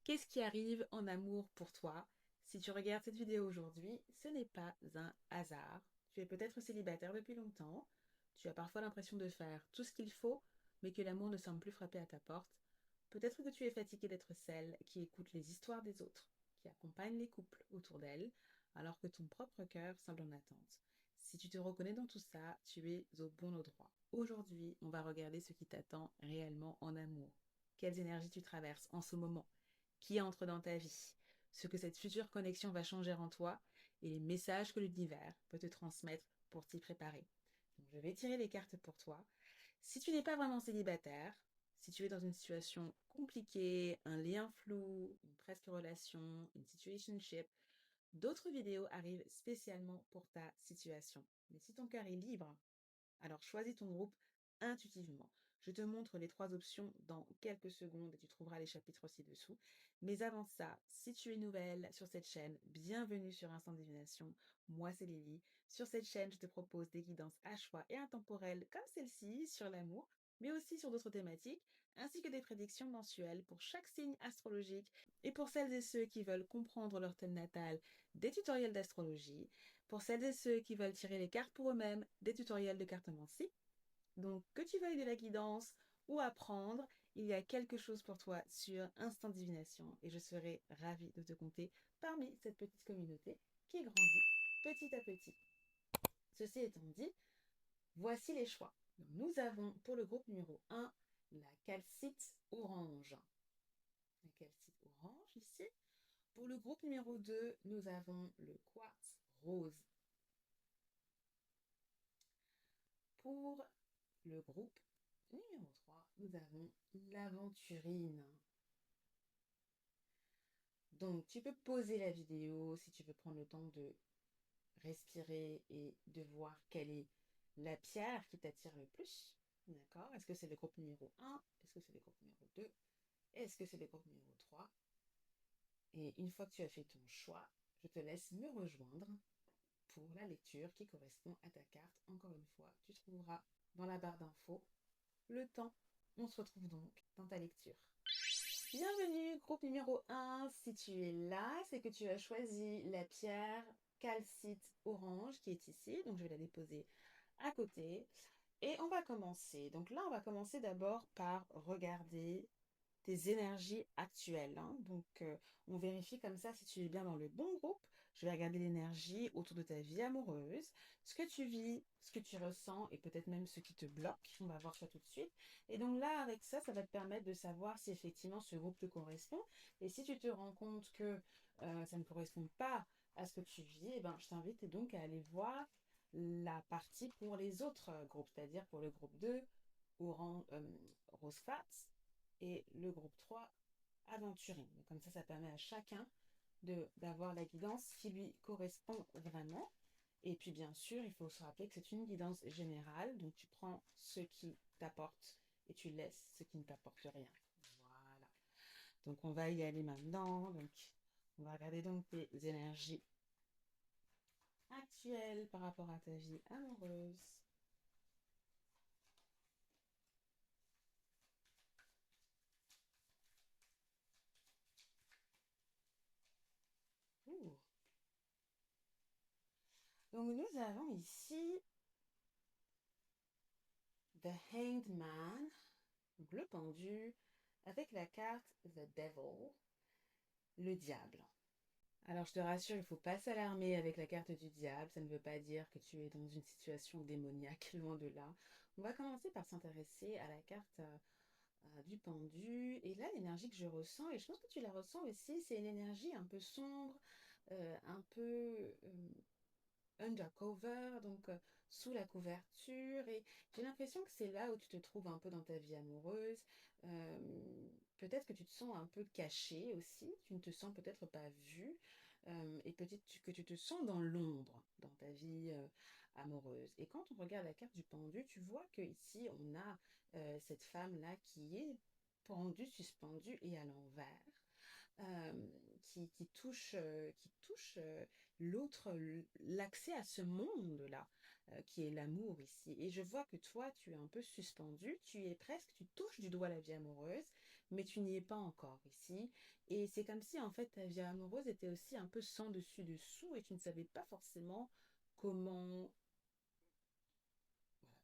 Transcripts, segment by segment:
Qu'est-ce qui arrive en amour pour toi? Si tu regardes cette vidéo aujourd'hui, ce n'est pas un hasard. Tu es peut-être célibataire depuis longtemps. Tu as parfois l'impression de faire tout ce qu'il faut, mais que l'amour ne semble plus frapper à ta porte. Peut-être que tu es fatigué d'être celle qui écoute les histoires des autres, qui accompagne les couples autour d'elle, alors que ton propre cœur semble en attente. Si tu te reconnais dans tout ça, tu es au bon endroit. Aujourd'hui, on va regarder ce qui t'attend réellement en amour. Quelles énergies tu traverses en ce moment? Qui entre dans ta vie, ce que cette future connexion va changer en toi et les messages que l'univers peut te transmettre pour t'y préparer. Donc, je vais tirer les cartes pour toi. Si tu n'es pas vraiment célibataire, si tu es dans une situation compliquée, un lien flou, une presque relation, une situationship, d'autres vidéos arrivent spécialement pour ta situation. Mais si ton cœur est libre, alors choisis ton groupe intuitivement. Je te montre les trois options dans quelques secondes et tu trouveras les chapitres ci-dessous. Mais avant ça, si tu es nouvelle sur cette chaîne, bienvenue sur Instant Divination. Moi, c'est Lily. Sur cette chaîne, je te propose des guidances à choix et intemporelles comme celle-ci sur l'amour, mais aussi sur d'autres thématiques, ainsi que des prédictions mensuelles pour chaque signe astrologique. Et pour celles et ceux qui veulent comprendre leur thème natal, des tutoriels d'astrologie. Pour celles et ceux qui veulent tirer les cartes pour eux-mêmes, des tutoriels de cartomancie. Donc, que tu veuilles de la guidance ou apprendre, il y a quelque chose pour toi sur Instant Divination et je serai ravie de te compter parmi cette petite communauté qui grandit petit à petit. Ceci étant dit, voici les choix. Donc, nous avons pour le groupe numéro 1 la calcite orange. La calcite orange ici. Pour le groupe numéro 2, nous avons le quartz rose. Pour le groupe numéro 3, nous avons l'aventurine. Donc, tu peux poser la vidéo si tu veux prendre le temps de respirer et de voir quelle est la pierre qui t'attire le plus. D'accord? Est-ce que c'est le groupe numéro 1? Est-ce que c'est le groupe numéro 2? Est-ce que c'est le groupe numéro 3? Et une fois que tu as fait ton choix, je te laisse me rejoindre pour la lecture qui correspond à ta carte. Encore une fois, tu trouveras dans la barre d'infos le temps. On se retrouve donc dans ta lecture. Bienvenue, groupe numéro 1. Si tu es là, c'est que tu as choisi la pierre calcite orange qui est ici. Donc, je vais la déposer à côté. Et on va commencer. Donc là, on va commencer d'abord par regarder tes énergies actuelles, hein. Donc, on vérifie comme ça si tu es bien dans le bon groupe. Je vais regarder l'énergie autour de ta vie amoureuse, ce que tu vis, ce que tu ressens et peut-être même ce qui te bloque. On va voir ça tout de suite. Et donc là, avec ça, ça va te permettre de savoir si effectivement ce groupe te correspond. Et si tu te rends compte que ça ne correspond pas à ce que tu vis, eh ben, je t'invite donc à aller voir la partie pour les autres groupes, c'est-à-dire pour le groupe 2, orange, rose fat, et le groupe 3, aventurine. Donc, comme ça permet à chacun d'avoir la guidance qui lui correspond vraiment. Et puis, bien sûr, il faut se rappeler que c'est une guidance générale. Donc, tu prends ce qui t'apporte et tu laisses ce qui ne t'apporte rien. Voilà. Donc, on va y aller maintenant. Donc, on va regarder donc tes énergies actuelles par rapport à ta vie amoureuse. Ouh. Donc, nous avons ici The Hanged Man, donc le pendu, avec la carte The Devil, le diable. Alors je te rassure, il ne faut pas s'alarmer avec la carte du diable, ça ne veut pas dire que tu es dans une situation démoniaque, loin de là. On va commencer par s'intéresser à la carte du pendu, et là l'énergie que je ressens, et je pense que tu la ressens aussi, c'est une énergie un peu sombre, un peu undercover, donc sous la couverture. Et j'ai l'impression que c'est là où tu te trouves un peu dans ta vie amoureuse. Euh, Peut-être que tu te sens un peu caché aussi, tu ne te sens peut-être pas vu, et peut-être que tu te sens dans l'ombre dans ta vie amoureuse. Et quand on regarde la carte du pendu, tu vois que ici on a cette femme-là qui est pendue, suspendue et à l'envers euh, qui touche l'autre, l'accès à ce monde-là, qui est l'amour ici. Et je vois que toi, tu es un peu suspendu, tu es presque, tu touches du doigt la vie amoureuse, mais tu n'y es pas encore ici. Et c'est comme si en fait ta vie amoureuse était aussi un peu sans dessus dessous et tu ne savais pas forcément comment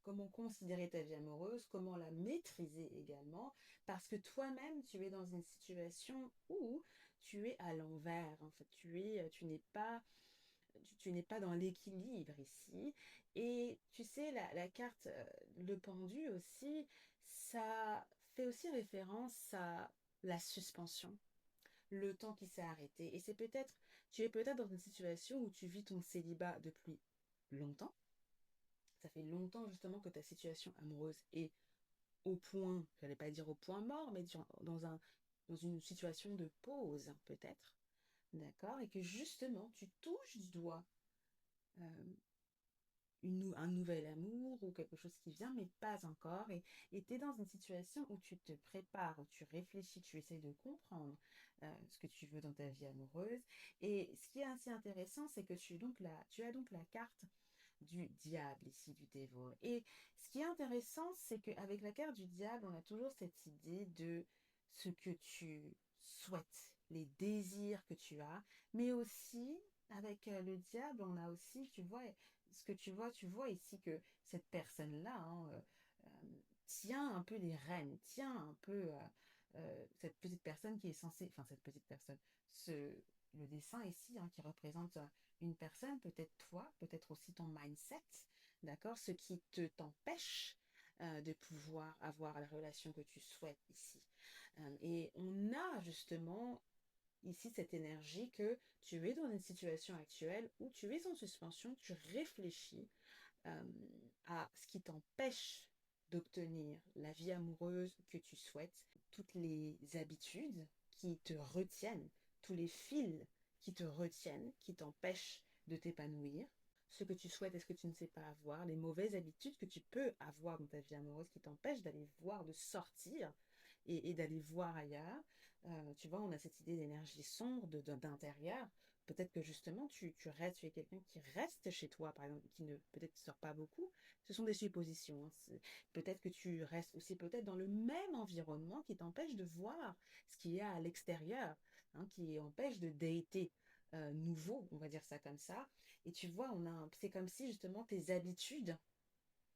comment considérer ta vie amoureuse, comment la maîtriser également, parce que toi-même, tu es dans une situation où tu es à l'envers. En fait, tu n'es pas dans l'équilibre ici. Et tu sais, la carte, le pendu aussi, ça fait aussi référence à la suspension, le temps qui s'est arrêté. Et tu es peut-être dans une situation où tu vis ton célibat depuis longtemps. Ça fait longtemps justement que ta situation amoureuse est au point, je n'allais pas dire au point mort, mais dans une situation de pause peut-être, d'accord. Et que justement tu touches du doigt euh, un nouvel amour ou quelque chose qui vient, mais pas encore. Et tu es dans une situation où tu te prépares, où tu réfléchis, tu essaies de comprendre ce que tu veux dans ta vie amoureuse. Et ce qui est assez intéressant, c'est que tu as donc la carte du diable ici, du devil. Et ce qui est intéressant, c'est qu'avec la carte du diable, on a toujours cette idée de ce que tu souhaites, les désirs que tu as, mais aussi avec le diable, on a aussi, ce que tu vois ici que cette personne-là tient un peu les rênes, tient un peu cette petite personne qui est censée, enfin cette petite personne, ce, le dessin ici qui représente une personne, peut-être toi, peut-être aussi ton mindset, d'accord, ce qui t'empêche de pouvoir avoir la relation que tu souhaites ici. Et on a justement ici cette énergie que tu es dans une situation actuelle où tu es en suspension, tu réfléchis euh, à ce qui t'empêche d'obtenir la vie amoureuse que tu souhaites, toutes les habitudes qui te retiennent, tous les fils qui te retiennent, qui t'empêchent de t'épanouir, ce que tu souhaites et ce que tu ne sais pas avoir, les mauvaises habitudes que tu peux avoir dans ta vie amoureuse qui t'empêchent d'aller voir, de sortir et d'aller voir ailleurs. Tu vois, on a cette idée d'énergie sombre, d'intérieur. Peut-être que justement, tu es quelqu'un qui reste chez toi, par exemple, qui ne peut-être sort pas beaucoup. Ce sont des suppositions. Peut-être que tu restes aussi peut-être dans le même environnement qui t'empêche de voir ce qu'il y a à l'extérieur, qui empêche de dater nouveau, on va dire ça comme ça. Et tu vois, c'est comme si justement tes habitudes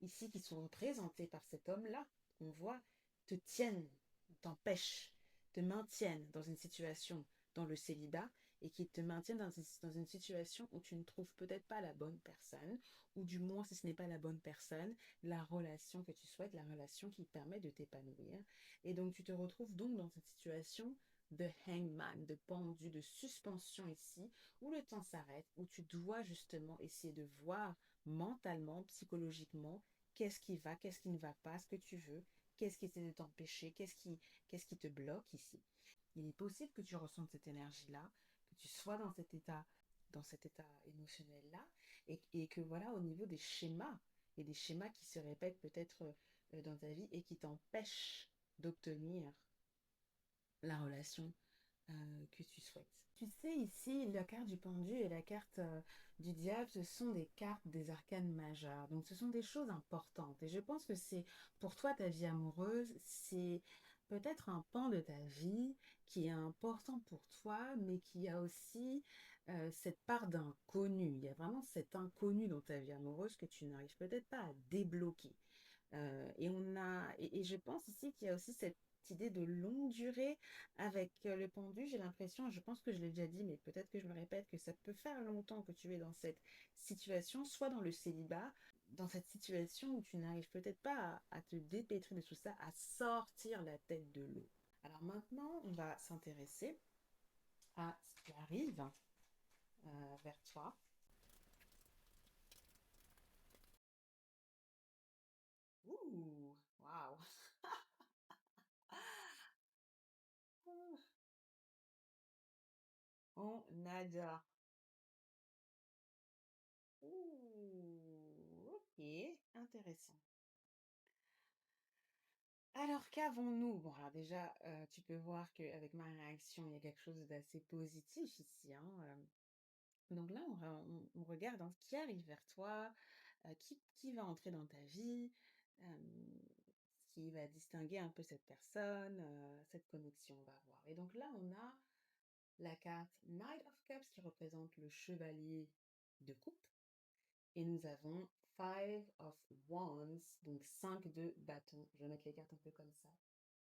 ici qui sont représentées par cet homme-là, qu'on voit, te tiennent, t'empêchent, te maintiennent dans une situation, dans le célibat, et qui te maintiennent dans une situation où tu ne trouves peut-être pas la bonne personne, ou du moins, si ce n'est pas la bonne personne, la relation que tu souhaites, la relation qui permet de t'épanouir. Et donc, tu te retrouves donc dans cette situation de hangman, de pendu, de suspension ici, où le temps s'arrête, où tu dois justement essayer de voir mentalement, psychologiquement, qu'est-ce qui va, qu'est-ce qui ne va pas, ce que tu veux, qu'est-ce qui essaie de t'empêcher, qu'est-ce qui te bloque ici. Il est possible que tu ressentes cette énergie-là, que tu sois dans cet état émotionnel-là, et que voilà, au niveau des schémas, et des schémas qui se répètent peut-être dans ta vie et qui t'empêchent d'obtenir la relation que tu souhaites. Tu sais, ici, la carte du pendu et la carte du diable, ce sont des cartes des arcanes majeures. Donc, ce sont des choses importantes. Et je pense que c'est, pour toi, ta vie amoureuse, c'est peut-être un pan de ta vie qui est important pour toi, mais qui a aussi cette part d'inconnu. Il y a vraiment cet inconnu dans ta vie amoureuse que tu n'arrives peut-être pas à débloquer. Et je pense ici qu'il y a aussi cette idée de longue durée avec le pendu. J'ai l'impression, je pense que je l'ai déjà dit, mais peut-être que je me répète, que ça peut faire longtemps que tu es dans cette situation, soit dans le célibat, dans cette situation où tu n'arrives peut-être pas à te dépêtrer de tout ça, à sortir la tête de l'eau. Alors maintenant, on va s'intéresser à ce qui arrive vers toi. Ouh, waouh! On adore. Ouh, ok, intéressant. Alors, qu'avons-nous? Bon, alors déjà, tu peux voir qu'avec ma réaction, il y a quelque chose d'assez positif ici, hein. Donc là, on regarde ce qui arrive vers toi, qui va entrer dans ta vie, qui va distinguer un peu cette personne, cette connexion, on va voir. Et donc là, on a la carte Knight of Cups qui représente le chevalier de coupe. Et nous avons Five of Wands, donc 5 de bâton. Je vais mettre les cartes un peu comme ça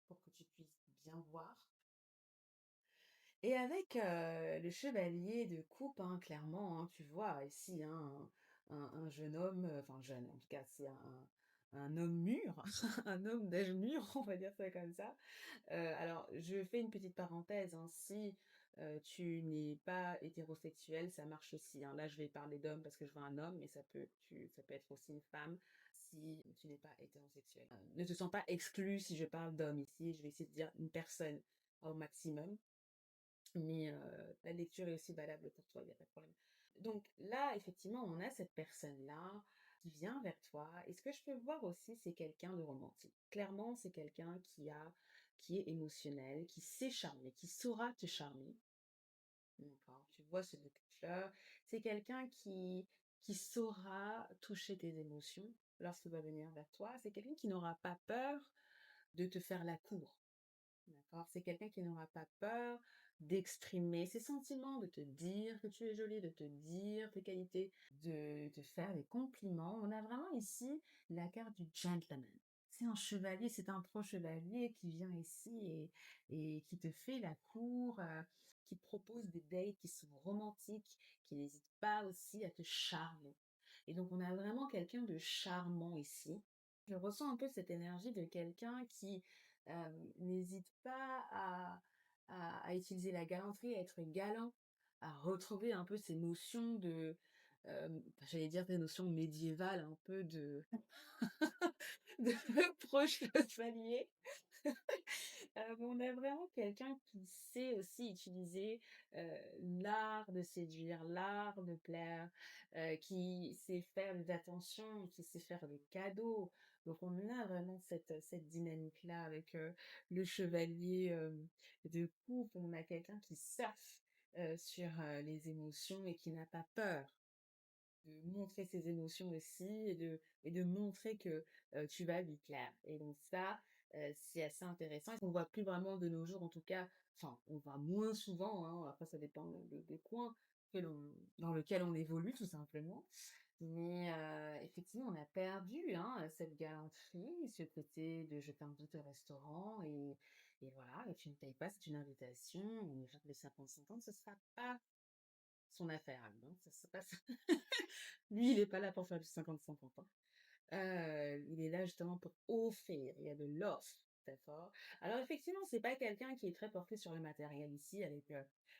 pour que tu puisses bien voir. Et avec le chevalier de coupe, hein, clairement, hein, tu vois ici hein, un jeune homme, enfin jeune, en tout cas, c'est un homme mûr, un homme d'âge mûr, on va dire ça comme ça. Alors, je fais une petite parenthèse, hein, si tu n'es pas hétérosexuel, ça marche aussi, hein. Là, je vais parler d'homme parce que je vois un homme, mais ça peut être aussi une femme si tu n'es pas hétérosexuel. Ne te sens pas exclu si je parle d'homme ici, je vais essayer de dire une personne au maximum. Mais la lecture est aussi valable pour toi, il y a pas de problème. Donc là, effectivement, on a cette personne-là qui vient vers toi et ce que je peux voir aussi, c'est quelqu'un de romantique. Clairement, c'est quelqu'un qui est émotionnel, qui sait charmer, qui saura te charmer. D'accord? Tu vois ce déclic-là. C'est quelqu'un qui saura toucher tes émotions lorsqu'il va venir vers toi. C'est quelqu'un qui n'aura pas peur de te faire la cour. D'accord? C'est quelqu'un qui n'aura pas peur d'exprimer ses sentiments, de te dire que tu es jolie, de te dire tes qualités, de te faire des compliments. On a vraiment ici la carte du gentleman. C'est un chevalier, c'est un pro chevalier qui vient ici et qui te fait la cour, qui te propose des dates qui sont romantiques, qui n'hésite pas aussi à te charmer. Et donc on a vraiment quelqu'un de charmant ici. Je ressens un peu cette énergie de quelqu'un qui n'hésite pas à utiliser la galanterie, à être galant, à retrouver un peu ces notions de, j'allais dire des notions médiévales, un peu de, de proche chevalier. On a vraiment quelqu'un qui sait aussi utiliser, l'art de séduire, l'art de plaire, qui sait faire des attentions, qui sait faire des cadeaux. Donc on a vraiment cette dynamique-là avec, le chevalier, de coupe. On a quelqu'un qui surfe, sur, les émotions et qui n'a pas peur de montrer ses émotions aussi et de montrer que, tu vas lui plaire et donc ça, c'est assez intéressant et qu'on voit plus vraiment de nos jours en tout cas, enfin, on voit moins souvent, hein, après ça dépend des coins dans lequel on évolue tout simplement. Mais, effectivement, on a perdu, hein, cette galanterie, ce côté de: «Je t'invite au restaurant» et voilà et tu ne payes pas, c'est une invitation, on est vers les 50-50, ce sera pas son affaire à lui, hein, ça se passe lui, il est pas là pour faire du 50-50, hein. Il est là justement pour offrir, il y a de l'offre, d'accord? Alors effectivement, c'est pas quelqu'un qui est très porté sur le matériel ici avec,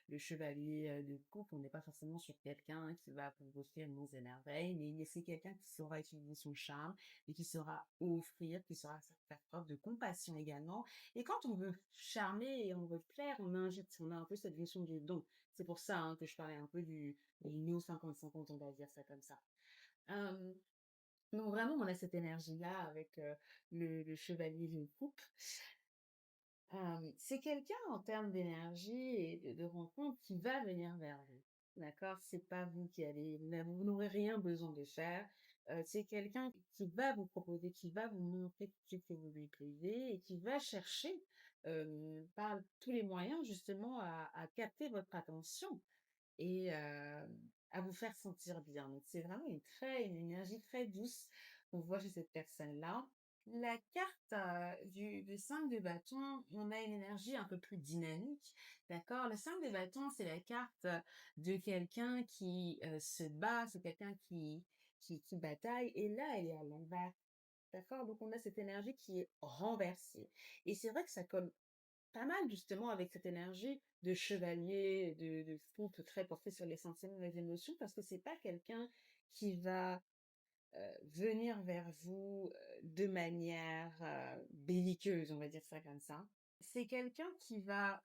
le chevalier, de coupe. On n'est pas forcément sur quelqu'un qui va vous offrir monts et merveilles, mais c'est quelqu'un qui saura utiliser son charme et qui saura offrir, qui saura faire preuve de compassion également et quand on veut charmer et on veut plaire, on a un peu cette notion du don. C'est pour ça, hein, que je parlais un peu du néo 50-50, on va dire ça comme ça. Hem donc vraiment, on a cette énergie-là avec, le chevalier d'une coupe. C'est quelqu'un en termes d'énergie et de rencontre qui va venir vers vous. D'accord? C'est pas vous qui allez vous n'aurez rien besoin de faire. C'est quelqu'un qui va vous proposer, qui va vous montrer tout de suite que vous lui plaisez et qui va chercher, par tous les moyens justement à capter votre attention et à vous faire sentir bien. Donc c'est vraiment une énergie très douce qu'on voit chez cette personne-là. La carte, du 5 de bâton, on a une énergie un peu plus dynamique, d'accord? Le 5 de bâton, c'est la carte, de quelqu'un qui, se bat, c'est quelqu'un qui bataille et là, elle est à l'envers, d'accord? Donc on a cette énergie qui est renversée et c'est vrai que ça colle pas mal justement avec cette énergie de chevalier, de fou très porté sur les sentiments et les émotions, parce que c'est pas quelqu'un qui va, venir vers vous, de manière, belliqueuse, on va dire ça comme ça. C'est quelqu'un qui va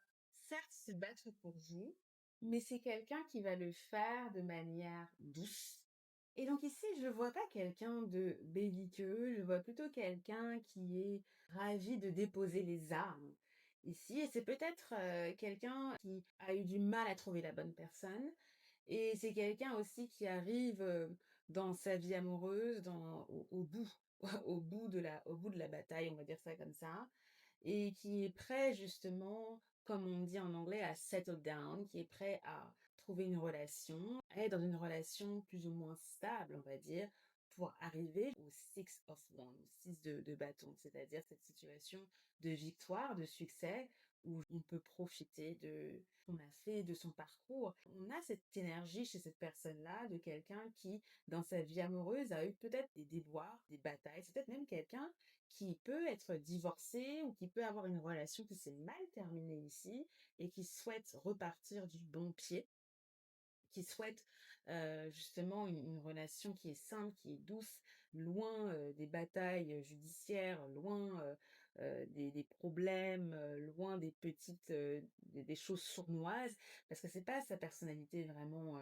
certes se battre pour vous, mais c'est quelqu'un qui va le faire de manière douce. Et donc ici, je vois pas quelqu'un de belliqueux, je vois plutôt quelqu'un qui est ravi de déposer les armes ici. Et c'est peut-être quelqu'un qui a eu du mal à trouver la bonne personne. Et c'est quelqu'un aussi qui arrive dans sa vie amoureuse au bout. au bout de la bataille, on va dire ça comme ça, et qui est prêt justement, comme on dit en anglais, à settle down, qui est prêt à trouver une relation, à être dans une relation plus ou moins stable, on va dire, pour arriver au Six of Wands, au 6 de bâton, c'est-à-dire cette situation de victoire, de succès, où on peut profiter de ce qu'on a fait, de son parcours. On a cette énergie chez cette personne-là, de quelqu'un qui, dans sa vie amoureuse, a eu peut-être des déboires, des batailles. C'est peut-être même quelqu'un qui peut être divorcé ou qui peut avoir une relation qui s'est mal terminée ici et qui souhaite repartir du bon pied, qui souhaite justement une relation qui est simple, qui est douce, loin des batailles judiciaires, loin des problèmes, loin des petites des choses sournoises, parce que c'est pas sa personnalité vraiment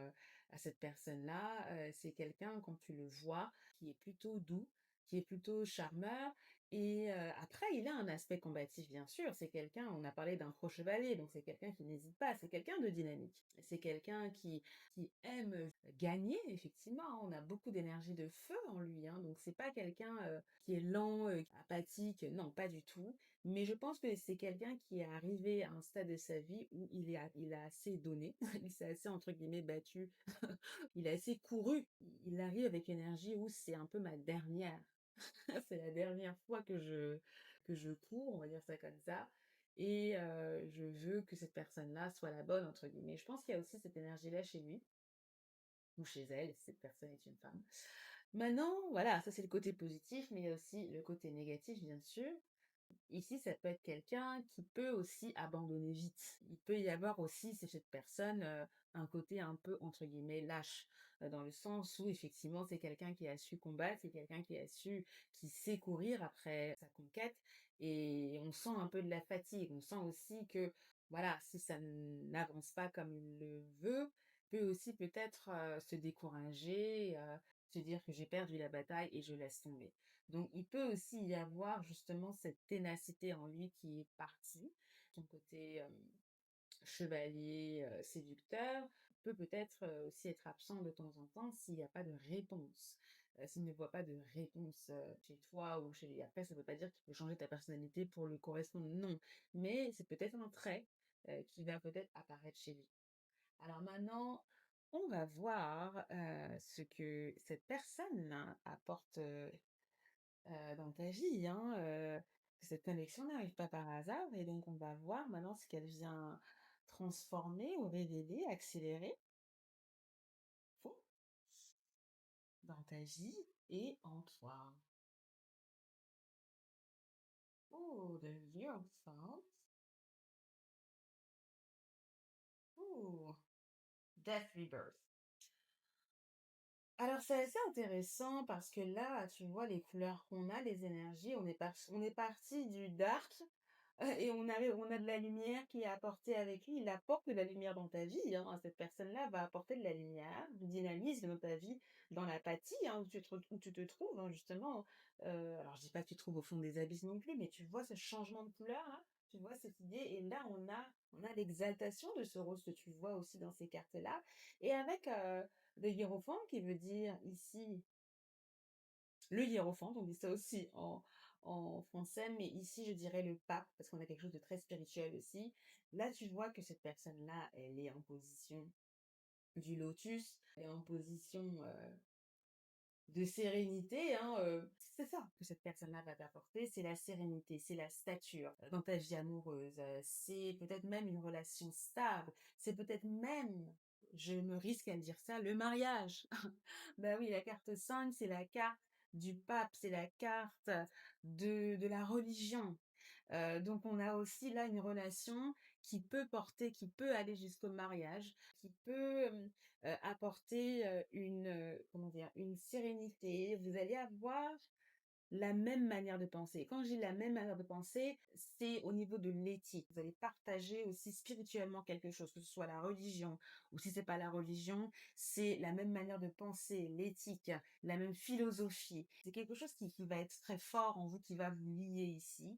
à cette personne-là. C'est quelqu'un quand tu le vois qui est plutôt doux, qui est plutôt charmeur. Et après, il a un aspect combatif, bien sûr. C'est quelqu'un, on a parlé d'un pro chevalier, donc c'est quelqu'un qui n'hésite pas, c'est quelqu'un de dynamique. C'est quelqu'un qui aime gagner, effectivement, hein. On a beaucoup d'énergie de feu en lui, hein, donc c'est pas quelqu'un qui est lent, apathique, non, pas du tout. Mais je pense que c'est quelqu'un qui est arrivé à un stade de sa vie où il a assez donné, il s'est assez, entre guillemets, battu, il a assez couru. Il arrive avec une énergie où c'est un peu ma dernière. C'est la dernière fois que je cours, on va dire ça comme ça. Et je veux que cette personne-là soit la bonne, entre guillemets. Je pense qu'il y a aussi cette énergie-là chez lui ou chez elle, si cette personne est une femme. Maintenant, voilà, ça c'est le côté positif, mais il y a aussi le côté négatif, bien sûr. Ici, ça peut être quelqu'un qui peut aussi abandonner vite. Il peut y avoir aussi chez cette personne un côté un peu, entre guillemets, lâche, dans le sens où effectivement, c'est quelqu'un qui a su combattre, c'est quelqu'un qui sait courir après sa conquête, et on sent un peu de la fatigue. On sent aussi que, voilà, si ça n'avance pas comme il le veut, peut aussi peut-être se décourager, se dire que j'ai perdu la bataille et je laisse tomber. Donc, il peut aussi y avoir justement cette ténacité en lui qui est partie. Son côté chevalier, séducteur, peut peut-être aussi être absent de temps en temps s'il n'y a pas de réponse. S'il ne voit pas de réponse chez toi ou chez lui. Après, ça ne veut pas dire qu'il faut changer ta personnalité pour lui correspondre, non. Mais c'est peut-être un trait qui va peut-être apparaître chez lui. Alors maintenant, on va voir ce que cette personne apporte dans ta vie, hein, cette connexion n'arrive pas par hasard, et donc on va voir maintenant ce qu'elle vient transformer ou révéler, accélérer fou, dans ta vie et en toi. Oh, the Hierophant. Oh, Death Rebirth. Alors c'est assez intéressant parce que là, tu vois les couleurs qu'on a, les énergies, on est parti du dark. Et on a de la lumière qui est apportée avec lui. Il apporte de la lumière dans ta vie, hein. Cette personne-là va apporter de la lumière, du dynamisme dans ta vie, dans l'apathie, hein, où tu te trouves, hein, justement. Alors je dis pas que tu te trouves au fond des abysses non plus, mais tu vois ce changement de couleur, là, tu vois cette idée, et là on a l'exaltation de ce rose que tu vois aussi dans ces cartes-là. Et avec le hiérophant qui veut dire ici le hiérophant, on dit ça aussi en français, mais ici je dirais le pape, parce qu'on a quelque chose de très spirituel aussi. Là, tu vois que cette personne-là, elle est en position du lotus, elle est en position de sérénité, hein, c'est ça que cette personne-là va t'apporter, c'est la sérénité, c'est la stature dans ta vie amoureuse, c'est peut-être même une relation stable, c'est peut-être même, je me risque à dire ça, le mariage. Bah oui, la carte 5 c'est la carte du pape, c'est la carte de la religion. Donc on a aussi là une relation qui peut porter, qui peut aller jusqu'au mariage, qui peut apporter comment dire, une sérénité. Vous allez avoir la même manière de penser. Quand je dis la même manière de penser, c'est au niveau de l'éthique. Vous allez partager aussi spirituellement quelque chose, que ce soit la religion ou si c'est pas la religion, c'est la même manière de penser, l'éthique, la même philosophie. C'est quelque chose qui va être très fort en vous, qui va vous lier ici.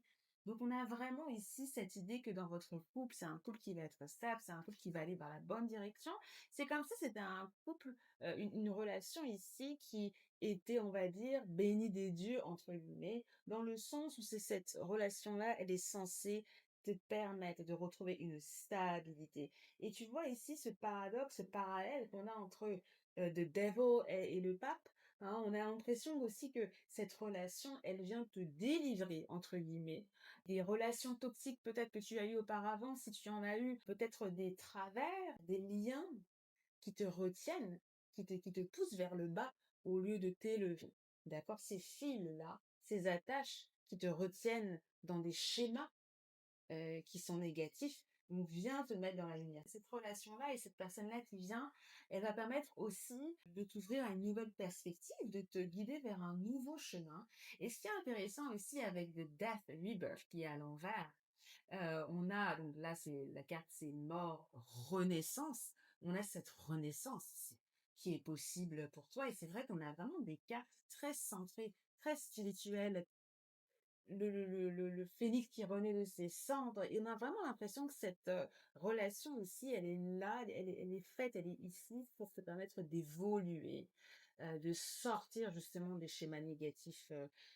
Donc on a vraiment ici cette idée que dans votre couple, c'est un couple qui va être stable, c'est un couple qui va aller dans la bonne direction. C'est comme si c'était un couple, une relation ici qui était, on va dire, «bénie des dieux» entre guillemets, dans le sens où c'est cette relation-là, elle est censée te permettre de retrouver une stabilité. Et tu vois ici ce paradoxe, ce parallèle qu'on a entre, the devil et le pape, hein. On a l'impression aussi que cette relation, elle vient te «délivrer» entre guillemets, des relations toxiques peut-être que tu as eues auparavant, si tu en as eu, peut-être des travers, des liens qui te retiennent, qui te poussent vers le bas au lieu de t'élever. D'accord? Ces fils-là, ces attaches qui te retiennent dans des schémas qui sont négatifs, on vient te mettre dans la lumière. Cette relation-là et cette personne-là qui vient, elle va permettre aussi de t'ouvrir à une nouvelle perspective, de te guider vers un nouveau chemin. Et ce qui est intéressant aussi avec le Death Rebirth qui est à l'envers, on a, donc là, c'est la carte, c'est mort, renaissance. On a cette renaissance ici qui est possible pour toi. Et c'est vrai qu'on a vraiment des cartes très centrées, très spirituelles, le phénix qui renaît de ses cendres et on a vraiment l'impression que cette, relation aussi, elle est là, elle est faite, elle est ici pour te permettre d'évoluer, de sortir justement des schémas négatifs,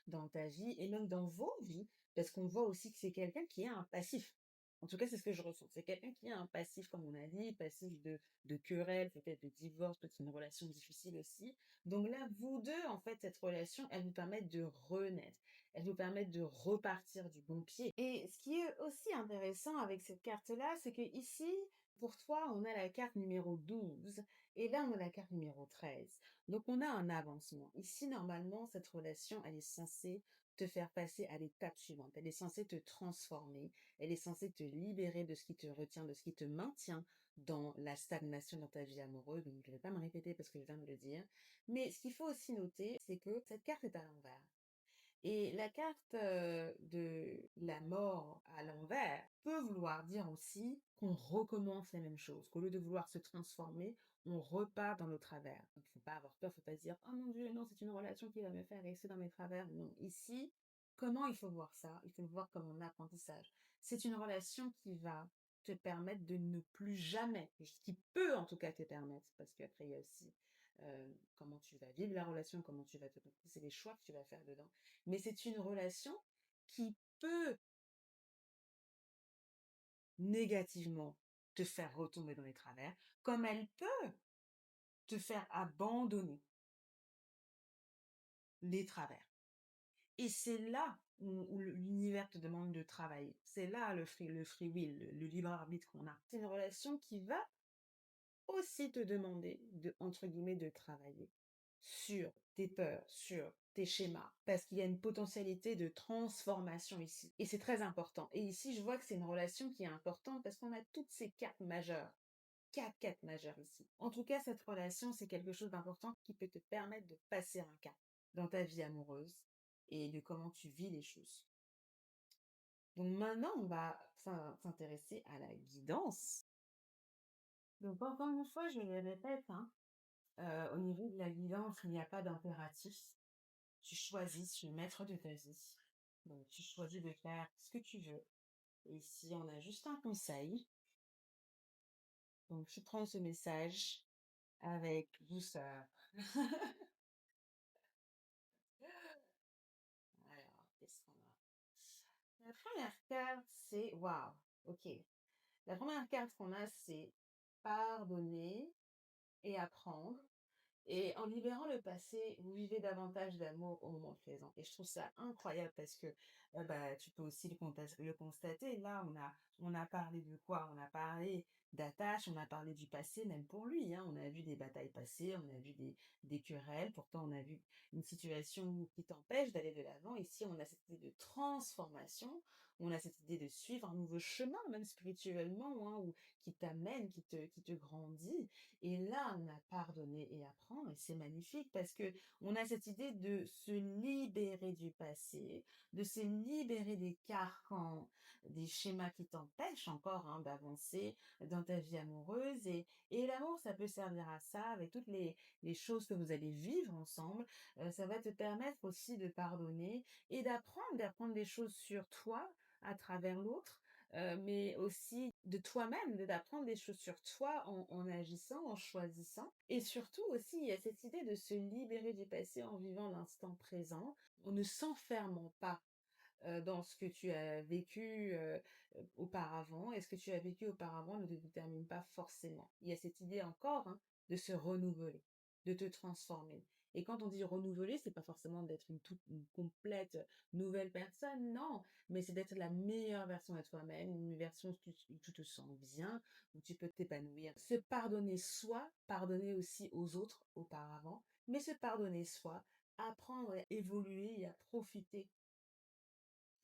dans ta vie et même dans vos vies. Parce qu'on voit aussi que c'est quelqu'un qui a un passif. En tout cas, c'est ce que je ressens. C'est quelqu'un qui a un passif, comme on a dit, passif de querelles, peut-être de divorce, peut-être une relation difficile aussi. Donc là, vous 2 en fait, cette relation, elle vous permet de renaître. Elles nous permettent de repartir du bon pied. Et ce qui est aussi intéressant avec cette carte-là, c'est que ici, pour toi, on a la carte numéro 12 et là, on a la carte numéro 13. Donc, on a un avancement. Ici, normalement, cette relation, elle est censée te faire passer à l'étape suivante. Elle est censée te transformer. Elle est censée te libérer de ce qui te retient, de ce qui te maintient dans la stagnation dans ta vie amoureuse. Donc, je ne vais pas me répéter parce que je viens de le dire. Mais ce qu'il faut aussi noter, c'est que cette carte est à l'envers. Et la carte, de la mort à l'envers peut vouloir dire aussi qu'on recommence la même chose, qu'au lieu de vouloir se transformer, on repart dans nos travers. Donc faut pas avoir peur, faut pas se dire: «Oh mon Dieu, non, c'est une relation qui va me faire rester dans mes travers». Non, ici, comment il faut voir ça? Il faut le voir comme un apprentissage. C'est une relation qui va te permettre de ne plus jamais, qui peut en tout cas te permettre, parce qu'après il y a aussi, comment tu vas vivre la relation, comment tu vas te c'est les choix que tu vas faire dedans. Mais c'est une relation qui peut négativement te faire retomber dans les travers, comme elle peut te faire abandonner les travers. Et c'est là où l'univers te demande de travailler. C'est là le free will, le libre arbitre qu'on a. C'est une relation qui va aussi te demander de, entre guillemets, de travailler sur tes peurs, sur tes schémas, parce qu'il y a une potentialité de transformation ici. Et c'est très important. Et ici, je vois que c'est une relation qui est importante parce qu'on a toutes ces cartes majeures. Quatre cartes majeures ici. En tout cas, cette relation, c'est quelque chose d'important qui peut te permettre de passer un cap dans ta vie amoureuse et de comment tu vis les choses. Donc maintenant, on va s'intéresser à la guidance. Donc encore une fois, je le répète, hein, au niveau de la guidance, il n'y a pas d'impératif. Tu choisis, le maître de ta vie. Donc, tu choisis de faire ce que tu veux. Et ici, on a juste un conseil. Donc, tu prends ce message avec douceur. Alors, qu'est-ce qu'on a? La première carte, c'est waouh. Ok. La première carte qu'on a, c'est pardonner et apprendre. Et en libérant le passé, vous vivez davantage d'amour au moment présent. Et je trouve ça incroyable parce que bah, tu peux aussi le constater. Là, on a parlé de quoi? On a parlé d'attache, on a parlé du passé, même pour lui, hein. On a vu des batailles passées, on a vu des querelles. Pourtant, on a vu une situation qui t'empêche d'aller de l'avant. Ici, on a cette idée de transformation. On a cette idée de suivre un nouveau chemin, même spirituellement, hein, ou qui t'amène, qui te grandit. Et là, on a pardonné et apprendre, et c'est magnifique parce que on a cette idée de se libérer du passé, de se libérer des carcans, des schémas qui t'empêchent encore hein, d'avancer dans ta vie amoureuse. Et l'amour, ça peut servir à ça, avec toutes les choses que vous allez vivre ensemble. Ça va te permettre aussi de pardonner et d'apprendre des choses sur toi, à travers l'autre, mais aussi de toi-même, d'apprendre des choses sur toi en agissant, en choisissant. Et surtout aussi, il y a cette idée de se libérer du passé en vivant l'instant présent, en ne s'enfermant pas dans ce que tu as vécu auparavant. Et ce que tu as vécu auparavant ne te détermine pas forcément. Il y a cette idée encore hein, de se renouveler, de te transformer. Et quand on dit renouveler, c'est pas forcément d'être une complète nouvelle personne, non, mais c'est d'être la meilleure version de toi-même, une version où tu te sens bien, où tu peux t'épanouir. Se pardonner soi, pardonner aussi aux autres auparavant, mais se pardonner soi, apprendre à évoluer et à profiter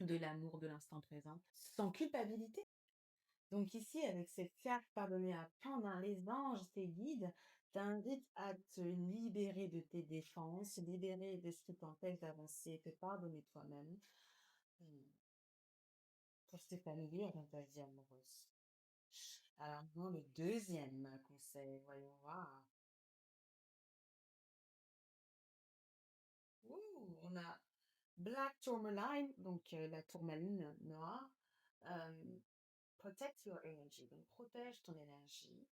de l'amour de l'instant présent, sans culpabilité. Donc ici, avec cette carte pardonner à pendant les anges, tes guides, t'invitent à te libérer de tes défenses, libérer de ce qui t'empêche d'avancer, te pardonner toi-même pour s'épanouir dans ta vie amoureuse. Alors maintenant, le deuxième conseil, voyons voir. Ouh, on a Black Tourmaline, donc la tourmaline noire. Euh, Protect your energy, donc protège ton énergie.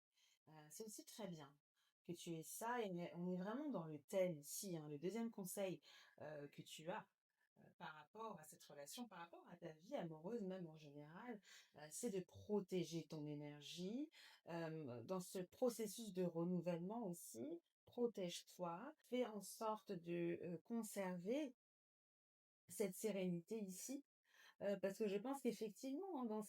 C'est aussi très bien que tu aies ça. Et on est vraiment dans le thème ici, hein, le deuxième conseil que tu as par rapport à cette relation, par rapport à ta vie amoureuse même en général, c'est de protéger ton énergie. Dans ce processus de renouvellement aussi, protège-toi, fais en sorte de conserver cette sérénité ici parce que je pense qu'effectivement, hein,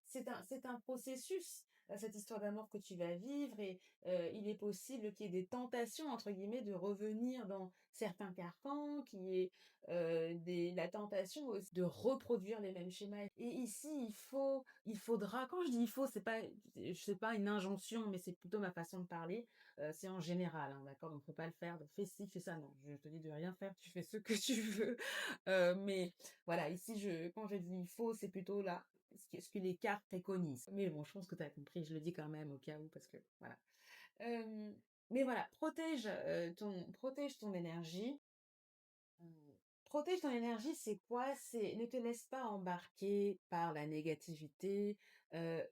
c'est un processus, cette histoire d'amour que tu vas vivre et il est possible qu'il y ait des «tentations» entre guillemets de revenir dans certains carcans, qu'il y ait, la tentation aussi de reproduire les mêmes schémas et ici il faudra quand je dis «il faut», c'est pas une injonction, mais c'est plutôt ma façon de parler, c'est en général, hein, d'accord? Donc faut pas le faire, de «fais ci, fais ça», non, je te dis de rien faire, tu fais ce que tu veux, mais voilà, ici, quand je dis il faut, c'est plutôt là, ce que les cartes préconisent. Mais bon, je pense que tu as compris, je le dis quand même au cas où, parce que voilà. Euh, mais voilà, protège ton énergie. Protège ton énergie, c'est quoi? Ne te laisse pas embarquer par la négativité. euh,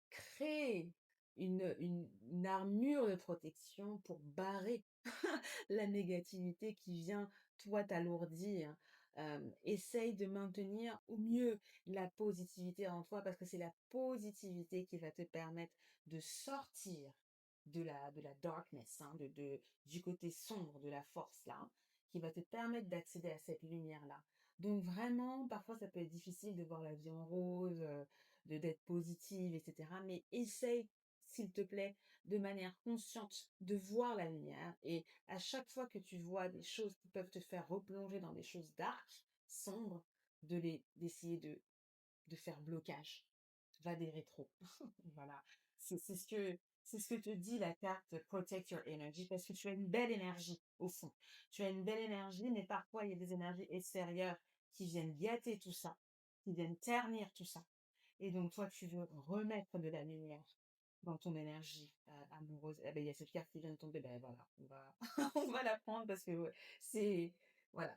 Crée une armure de protection pour barrer la négativité qui vient, toi, t'alourdir. Essaye de maintenir au mieux la positivité en toi parce que c'est la positivité qui va te permettre de sortir de la darkness, hein, du côté sombre de la force là, qui va te permettre d'accéder à cette lumière-là. Donc vraiment, parfois ça peut être difficile de voir la vie en rose, d'être positive, etc. Mais essaye, s'il te plaît, de manière consciente, de voir la lumière. Et à chaque fois que tu vois des choses qui peuvent te faire replonger dans des choses dark, sombres, d'essayer de faire blocage. Va des rétros. Voilà. C'est ce que te dit la carte Protect Your Energy parce que tu as une belle énergie au fond. Tu as une belle énergie, mais parfois il y a des énergies extérieures qui viennent gâter tout ça, qui viennent ternir tout ça. Et donc toi, tu veux remettre de la lumière dans ton énergie amoureuse. Eh ben, il y a cette carte qui vient de tomber. Ben voilà, on va la prendre parce que ouais, c'est voilà.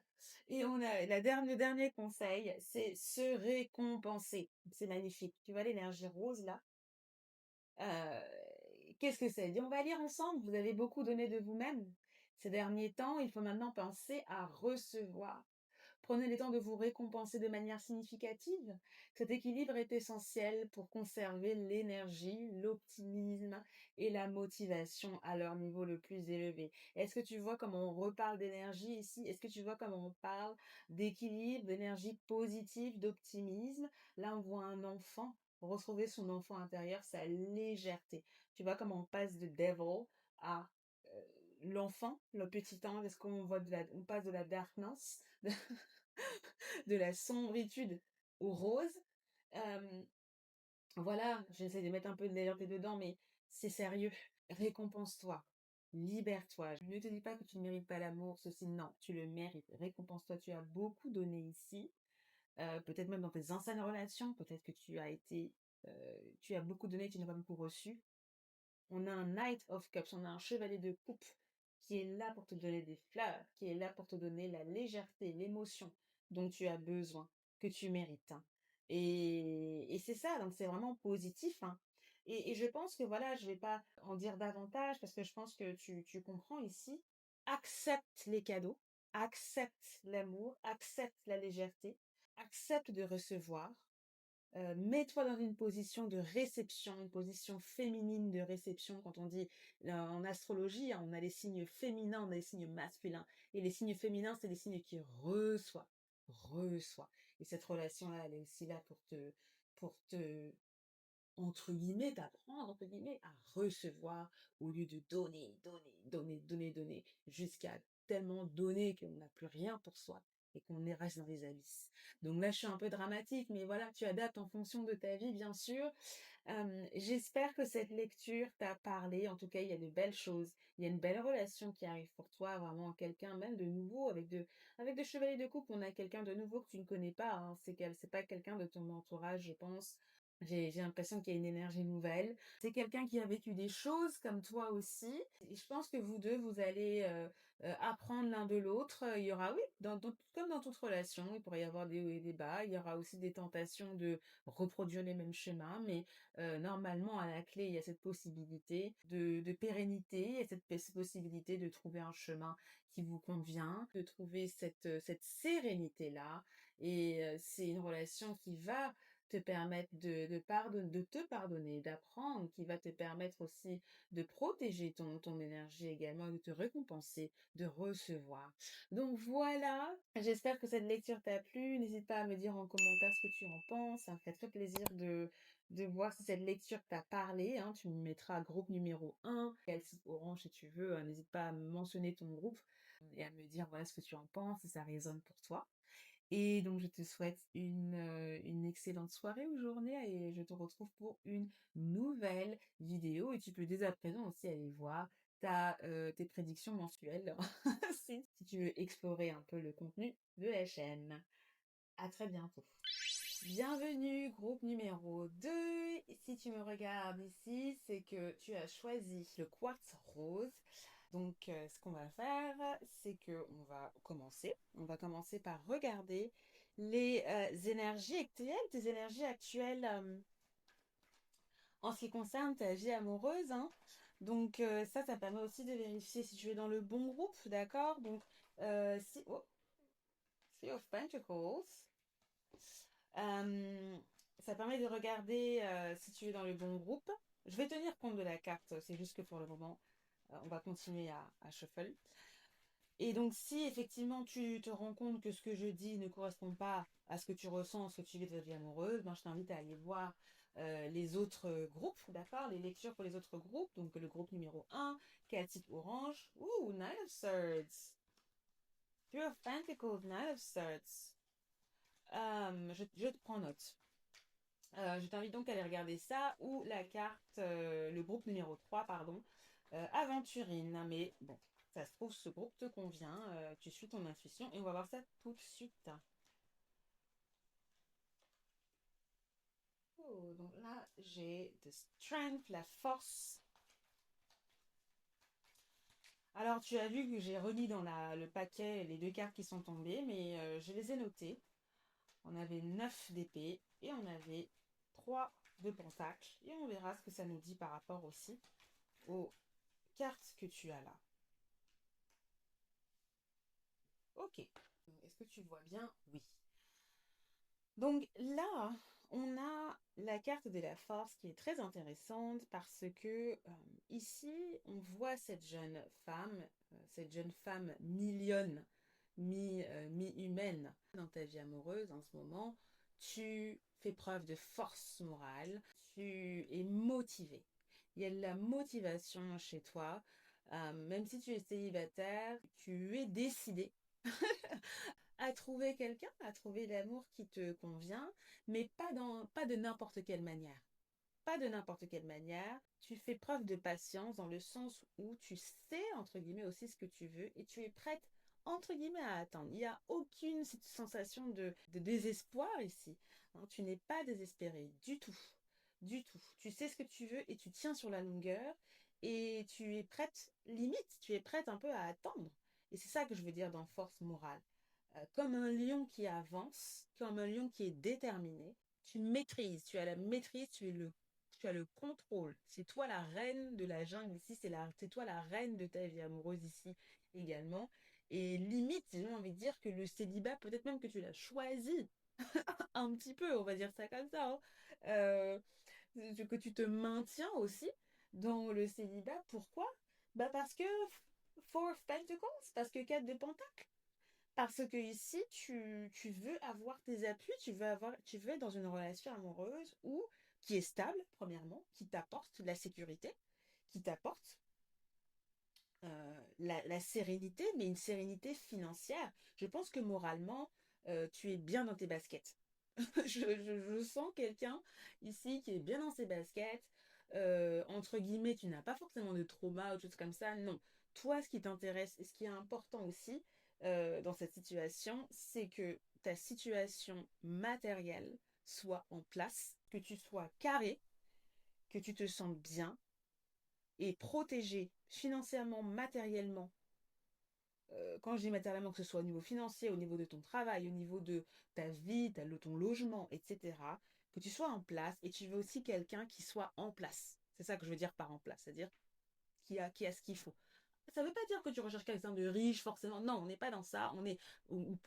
Et le dernier conseil, c'est se récompenser. C'est magnifique. Tu vois l'énergie rose là? Euh, Qu'est-ce que c'est? On va lire ensemble. Vous avez beaucoup donné de vous-même ces derniers temps. Il faut maintenant penser à recevoir. Prenez le temps de vous récompenser de manière significative. Cet équilibre est essentiel pour conserver l'énergie, l'optimisme et la motivation à leur niveau le plus élevé. Est-ce que tu vois comment on reparle d'énergie ici? Est-ce que tu vois comment on parle d'équilibre, d'énergie positive, d'optimisme? Là, on voit un enfant retrouver son enfant intérieur, sa légèreté. Tu vois comment on passe de devil à euh, l'enfant, le petit ange, est-ce qu'on voit on passe de la darkness, de la sombritude au rose. Euh, voilà, j'essaie de mettre un peu de légèreté dedans, mais c'est sérieux. Récompense-toi. Libère-toi. Je ne te dis pas que tu ne mérites pas l'amour, ceci, non, tu le mérites. Récompense-toi, tu as beaucoup donné ici. Peut-être même dans tes anciennes relations, peut-être que tu as beaucoup donné, tu n'as pas beaucoup reçu. On a un Knight of Cups, on a un chevalier de coupe qui est là pour te donner des fleurs, qui est là pour te donner la légèreté, l'émotion dont tu as besoin, que tu mérites, hein. Et c'est ça, donc c'est vraiment positif, hein. Et je pense que voilà, je vais pas en dire davantage parce que je pense que tu comprends ici. Accepte les cadeaux, accepte l'amour, accepte la légèreté, accepte de recevoir. Mets-toi dans une position de réception, une position féminine de réception. Quand on dit en astrologie, hein, on a les signes féminins, on a les signes masculins. Et les signes féminins, c'est les signes qui reçoivent, reçoivent. Et cette relation-là, elle est aussi là pour te entre guillemets, «t'apprendre» entre guillemets, à recevoir au lieu de donner, donner, donner, donner, donner, jusqu'à tellement donner qu'on n'a plus rien pour soi et qu'on est reste dans les abysses. Donc là, je suis un peu dramatique, mais voilà, tu adaptes en fonction de ta vie, bien sûr. J'espère que cette lecture t'a parlé. En tout cas, il y a de belles choses. Il y a une belle relation qui arrive pour toi, vraiment quelqu'un même de nouveau avec de chevaliers de coupe. On a quelqu'un de nouveau que tu ne connais pas, hein. C'est pas quelqu'un de ton entourage, je pense. J'ai l'impression qu'il y a une énergie nouvelle. C'est quelqu'un qui a vécu des choses comme toi aussi. Et je pense que vous deux, vous allez apprendre l'un de l'autre. Il y aura, oui, comme dans toute relation, il pourrait y avoir des hauts et des bas. Il y aura aussi des tentations de reproduire les mêmes schémas, mais normalement, à la clé, il y a cette possibilité de pérennité, il y a cette possibilité de trouver un chemin qui vous convient, de trouver cette sérénité-là. Et c'est une relation qui va te permettre de te pardonner, d'apprendre, qui va te permettre aussi de protéger ton énergie également, de te récompenser, de recevoir. Donc voilà, j'espère que cette lecture t'a plu. N'hésite pas à me dire en commentaire ce que tu en penses. Ça me ferait très plaisir de voir si cette lecture t'a parlé, hein. Tu me mettras groupe numéro 1, quel site Orange si tu veux. N'hésite pas à me mentionner ton groupe et à me dire voilà ce que tu en penses, si ça résonne pour toi. Et donc je te souhaite une excellente soirée ou journée et je te retrouve pour une nouvelle vidéo et tu peux dès à présent aussi aller voir tes prédictions mensuelles si tu veux explorer un peu le contenu de la chaîne. À très bientôt. Bienvenue, groupe numéro 2. Si tu me regardes ici, c'est que tu as choisi le quartz rose. Donc, ce qu'on va faire, c'est que on va commencer. On va commencer par regarder les énergies actuelles, tes énergies actuelles en ce qui concerne ta vie amoureuse, hein. Donc, ça permet aussi de vérifier si tu es dans le bon groupe, d'accord? Donc, si... Oh, Three of Pentacles. Euh, Ça permet de regarder si tu es dans le bon groupe. Je vais tenir compte de la carte, c'est juste que pour le moment, on va continuer à shuffle. Et donc, si effectivement tu te rends compte que ce que je dis ne correspond pas à ce que tu ressens, ce que tu vis de ta vie amoureuse, ben, je t'invite à aller voir les autres groupes, d'accord? Les lectures pour les autres groupes. Donc, le groupe numéro 1, quel type orange? Ouh, Nine of Swords. Two of Pentacles, Nine of Swords. Je te prends note. Je t'invite donc à aller regarder ça ou la carte, le groupe numéro 3 pardon, Aventurine. Mais bon, ça se trouve, ce groupe te convient, tu suis ton intuition et on va voir ça tout de suite. Oh, donc là, j'ai The Strength, la force. Alors, tu as vu que j'ai remis dans le paquet les deux cartes qui sont tombées, mais je les ai notées. On avait 9 d'épée et on avait 3 de pentacle. Et on verra ce que ça nous dit par rapport aussi aux cartes que tu as là. Ok. Est-ce que tu vois bien? Oui. Donc là, on a la carte de la force qui est très intéressante parce que ici, on voit cette jeune femme mi-lionne, mi-humaine dans ta vie amoureuse en ce moment. Tu fais preuve de force morale, tu es motivé. Il y a de la motivation chez toi. Même si tu es célibataire, tu es décidé à trouver quelqu'un, à trouver l'amour qui te convient, mais pas de n'importe quelle manière. Pas de n'importe quelle manière. Tu fais preuve de patience dans le sens où tu sais, entre guillemets, aussi ce que tu veux et tu es prête, entre guillemets, à attendre. Il n'y a aucune sensation de désespoir ici, hein. Tu n'es pas désespéré du tout. Du tout. Tu sais ce que tu veux et tu tiens sur la longueur et tu es prête, limite, tu es prête un peu à attendre. Et c'est ça que je veux dire dans force morale. Comme un lion qui avance, comme un lion qui est déterminé, tu maîtrises, tu as la maîtrise, tu as le contrôle. C'est toi la reine de la jungle ici, c'est toi la reine de ta vie amoureuse ici également. Et limite, j'ai envie de dire que le célibat, peut-être même que tu l'as choisi un petit peu, on va dire ça comme ça, hein. Euh, que tu te maintiens aussi dans le célibat. Pourquoi? Bah parce que Four of Pentacles, parce que 4 de Pentacles. Parce que ici, tu veux avoir tes appuis, tu veux être dans une relation amoureuse où, qui est stable, premièrement, qui t'apporte de la sécurité, qui t'apporte la sérénité, mais une sérénité financière. Je pense que moralement, tu es bien dans tes baskets. Je sens quelqu'un ici qui est bien dans ses baskets. Entre guillemets, tu n'as pas forcément de trauma ou de choses comme ça. Non. Toi, ce qui t'intéresse et ce qui est important aussi dans cette situation, c'est que ta situation matérielle soit en place, que tu sois carré, que tu te sentes bien et protégé financièrement, matériellement. Quand je dis matériellement, que ce soit au niveau financier, au niveau de ton travail, au niveau de ta vie, ton logement, etc., que tu sois en place et tu veux aussi quelqu'un qui soit en place. C'est ça que je veux dire par en place, c'est-à-dire qui a ce qu'il faut. Ça ne veut pas dire que tu recherches quelqu'un de riche, forcément. Non, on n'est pas dans ça.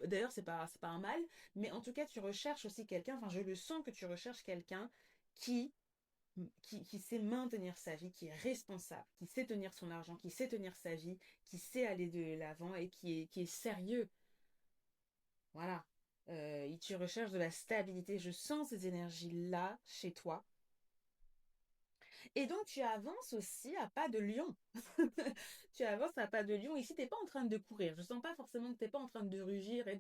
D'ailleurs, c'est pas un mal. Mais en tout cas, tu recherches aussi quelqu'un. Enfin, je le sens que tu recherches quelqu'un qui qui sait maintenir sa vie, qui est responsable, qui sait tenir son argent, qui sait tenir sa vie, qui sait aller de l'avant et qui est sérieux. Voilà. Et tu recherches de la stabilité. Je sens ces énergies-là chez toi. Et donc, tu avances aussi à pas de lion. Tu avances à pas de lion. Ici, tu n'es pas en train de courir. Je sens pas forcément que tu n'es pas en train de rugir et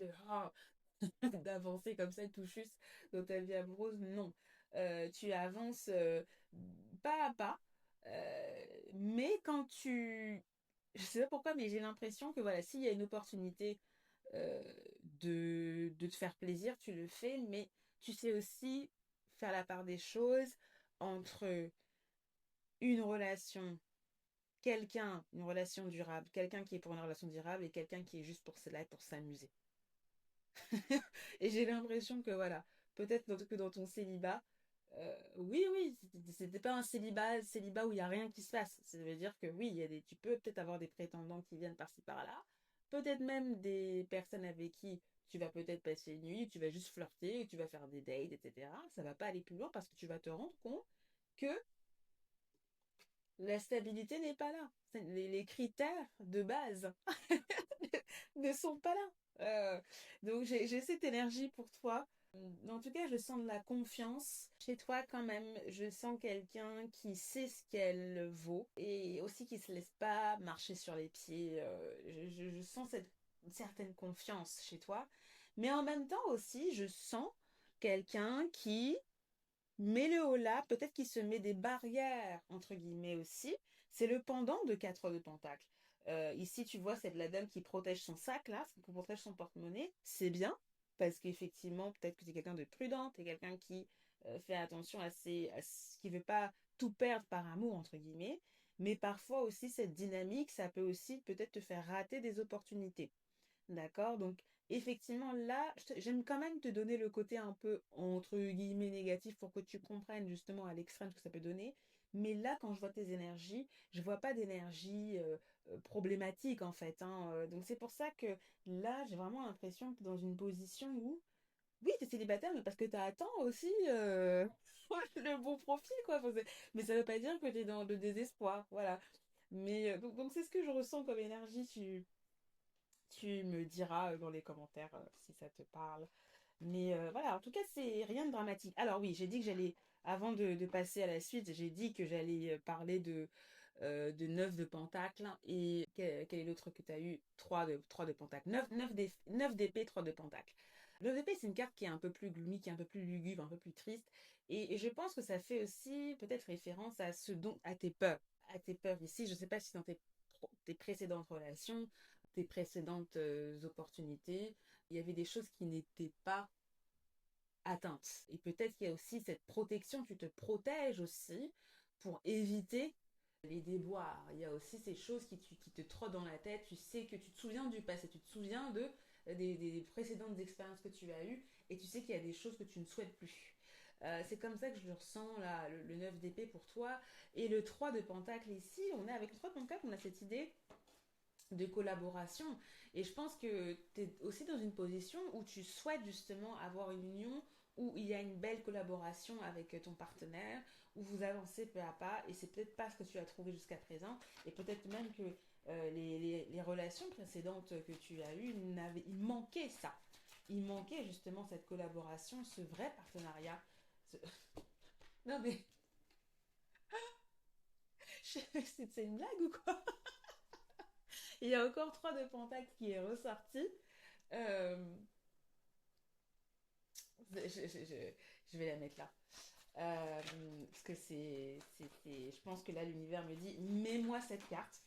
d'avancer comme ça tout juste dans ta vie amoureuse. Non. Tu avances pas à pas. Mais quand tu... Je sais pas pourquoi, mais j'ai l'impression que voilà, s'il y a une opportunité euh, de te faire plaisir, tu le fais, mais tu sais aussi faire la part des choses entre une relation, une relation durable, quelqu'un qui est pour une relation durable et quelqu'un qui est juste pour cela et pour s'amuser. Et j'ai l'impression que voilà, peut-être que dans ton célibat, oui, oui, c'était pas un célibat où il n'y a rien qui se passe. Ça veut dire que oui, tu peux peut-être avoir des prétendants qui viennent par-ci par-là, peut-être même des personnes avec qui tu vas peut-être passer une nuit, tu vas juste flirter, tu vas faire des dates, etc. Ça va pas aller plus loin parce que tu vas te rendre compte que la stabilité n'est pas là. Les critères de base ne sont pas là. Donc j'ai cette énergie pour toi. En tout cas, je sens de la confiance chez toi quand même. Je sens quelqu'un qui sait ce qu'elle vaut et aussi qui se laisse pas marcher sur les pieds. Je sens cette certaine confiance chez toi. Mais en même temps aussi, je sens quelqu'un qui met le haut là, peut-être qu'il se met des barrières, entre guillemets aussi. C'est le pendant de 4 de Pentacle. Ici, tu vois, c'est de la dame qui protège son sac, là, qui protège son porte-monnaie. C'est bien, parce qu'effectivement, peut-être que tu es quelqu'un de prudent, tu es quelqu'un qui fait attention qui veut pas tout perdre par amour, entre guillemets. Mais parfois aussi, cette dynamique, ça peut aussi peut-être te faire rater des opportunités. D'accord? Donc, effectivement, là, j'aime quand même te donner le côté un peu, entre guillemets, négatif pour que tu comprennes justement à l'extrême ce que ça peut donner. Mais là, quand je vois tes énergies, je vois pas d'énergie problématique en fait, hein. Donc, c'est pour ça que là, j'ai vraiment l'impression que tu es dans une position où, oui, tu es célibataire, mais parce que tu attends aussi le bon profil, quoi. Enfin, mais ça veut pas dire que tu es dans le désespoir. Voilà. Mais donc c'est ce que je ressens comme énergie. Tu me diras dans les commentaires si ça te parle. Mais voilà, en tout cas, c'est rien de dramatique. Alors oui, j'ai dit que j'allais, avant de passer à la suite, j'ai dit que j'allais parler de 9 de Pentacle. Et quel est l'autre que tu as eu? 3 de Pentacle. 9 d'épée, 3 de Pentacle. 9 d'épée, c'est une carte qui est un peu plus gloomy, qui est un peu plus lugubre, un peu plus triste. Et je pense que ça fait aussi peut-être référence à à tes peurs. À tes peurs ici. Je ne sais pas si dans tes précédentes relations, tes précédentes opportunités, il y avait des choses qui n'étaient pas atteintes. Et peut-être qu'il y a aussi cette protection, tu te protèges aussi pour éviter les déboires. Il y a aussi ces choses qui te trottent dans la tête, tu sais que tu te souviens du passé, tu te souviens des précédentes expériences que tu as eues et tu sais qu'il y a des choses que tu ne souhaites plus. C'est comme ça que je le ressens là, le 9 d'épée pour toi. Et le 3 de pentacle ici, on est avec le 3 de pentacle, on a cette idée de collaboration. Et je pense que tu es aussi dans une position où tu souhaites justement avoir une union où il y a une belle collaboration avec ton partenaire, où vous avancez peu à pas, et c'est peut-être pas ce que tu as trouvé jusqu'à présent, et peut-être même que les relations précédentes que tu as eues, il manquait ça. Il manquait justement cette collaboration, ce vrai partenariat. Ce- Non mais, c'est une blague ou quoi? Il y a encore 3 de pentacle qui est ressorti. Euh, je vais la mettre là. Parce que je pense que là, l'univers me dit, mets-moi cette carte.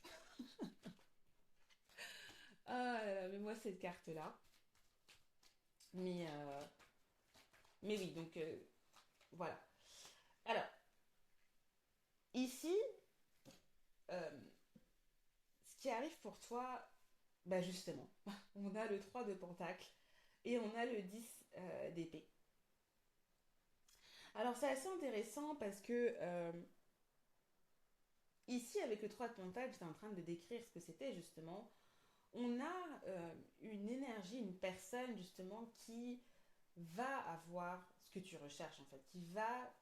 Ah là là, mets-moi cette carte-là. Mais, euh, mais oui, donc voilà. Alors, ici, euh, ce qui arrive pour toi, bah justement, on a le 3 de pentacle et on a le 10 d'épée. Alors, c'est assez intéressant parce que ici, avec le 3 de pentacle, j'étais en train de décrire ce que c'était justement. On a une énergie, une personne justement qui va avoir ce que tu recherches en fait, qui va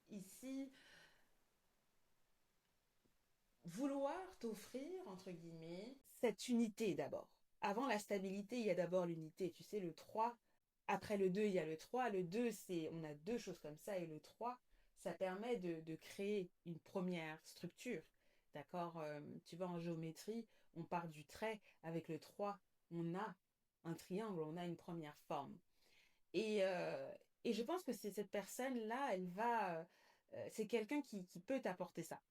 ici vouloir t'offrir, entre guillemets, cette unité d'abord. Avant la stabilité, il y a d'abord l'unité. Tu sais, le 3 après le 2 il y a le 3. Le 2 c'est, on a deux choses comme ça, et le 3 ça permet de créer une première structure. D'accord. Tu vois, en géométrie, on part du trait. Avec le 3 on a un triangle, on a une première forme. Et, euh, et je pense que c'est cette personne-là, elle va... c'est quelqu'un qui peut t'apporter ça.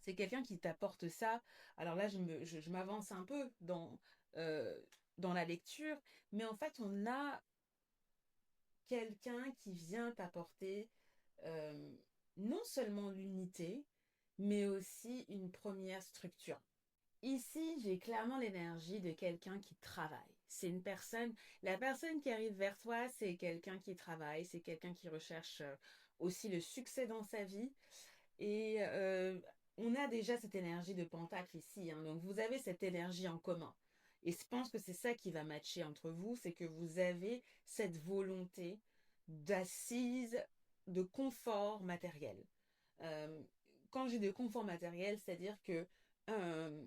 C'est quelqu'un qui t'apporte ça. Alors là, je m'avance un peu euh, dans la lecture, mais en fait, on a quelqu'un qui vient t'apporter euh, non seulement l'unité, mais aussi une première structure. Ici, j'ai clairement l'énergie de quelqu'un qui travaille. C'est une personne, la personne qui arrive vers toi, c'est quelqu'un qui travaille, c'est quelqu'un qui recherche aussi le succès dans sa vie. Et on a déjà cette énergie de pentacle ici, hein. Donc vous avez cette énergie en commun. Et je pense que c'est ça qui va matcher entre vous, c'est que vous avez cette volonté d'assise, de confort matériel. Euh, Quand j'ai de confort matériel, c'est-à-dire que euh,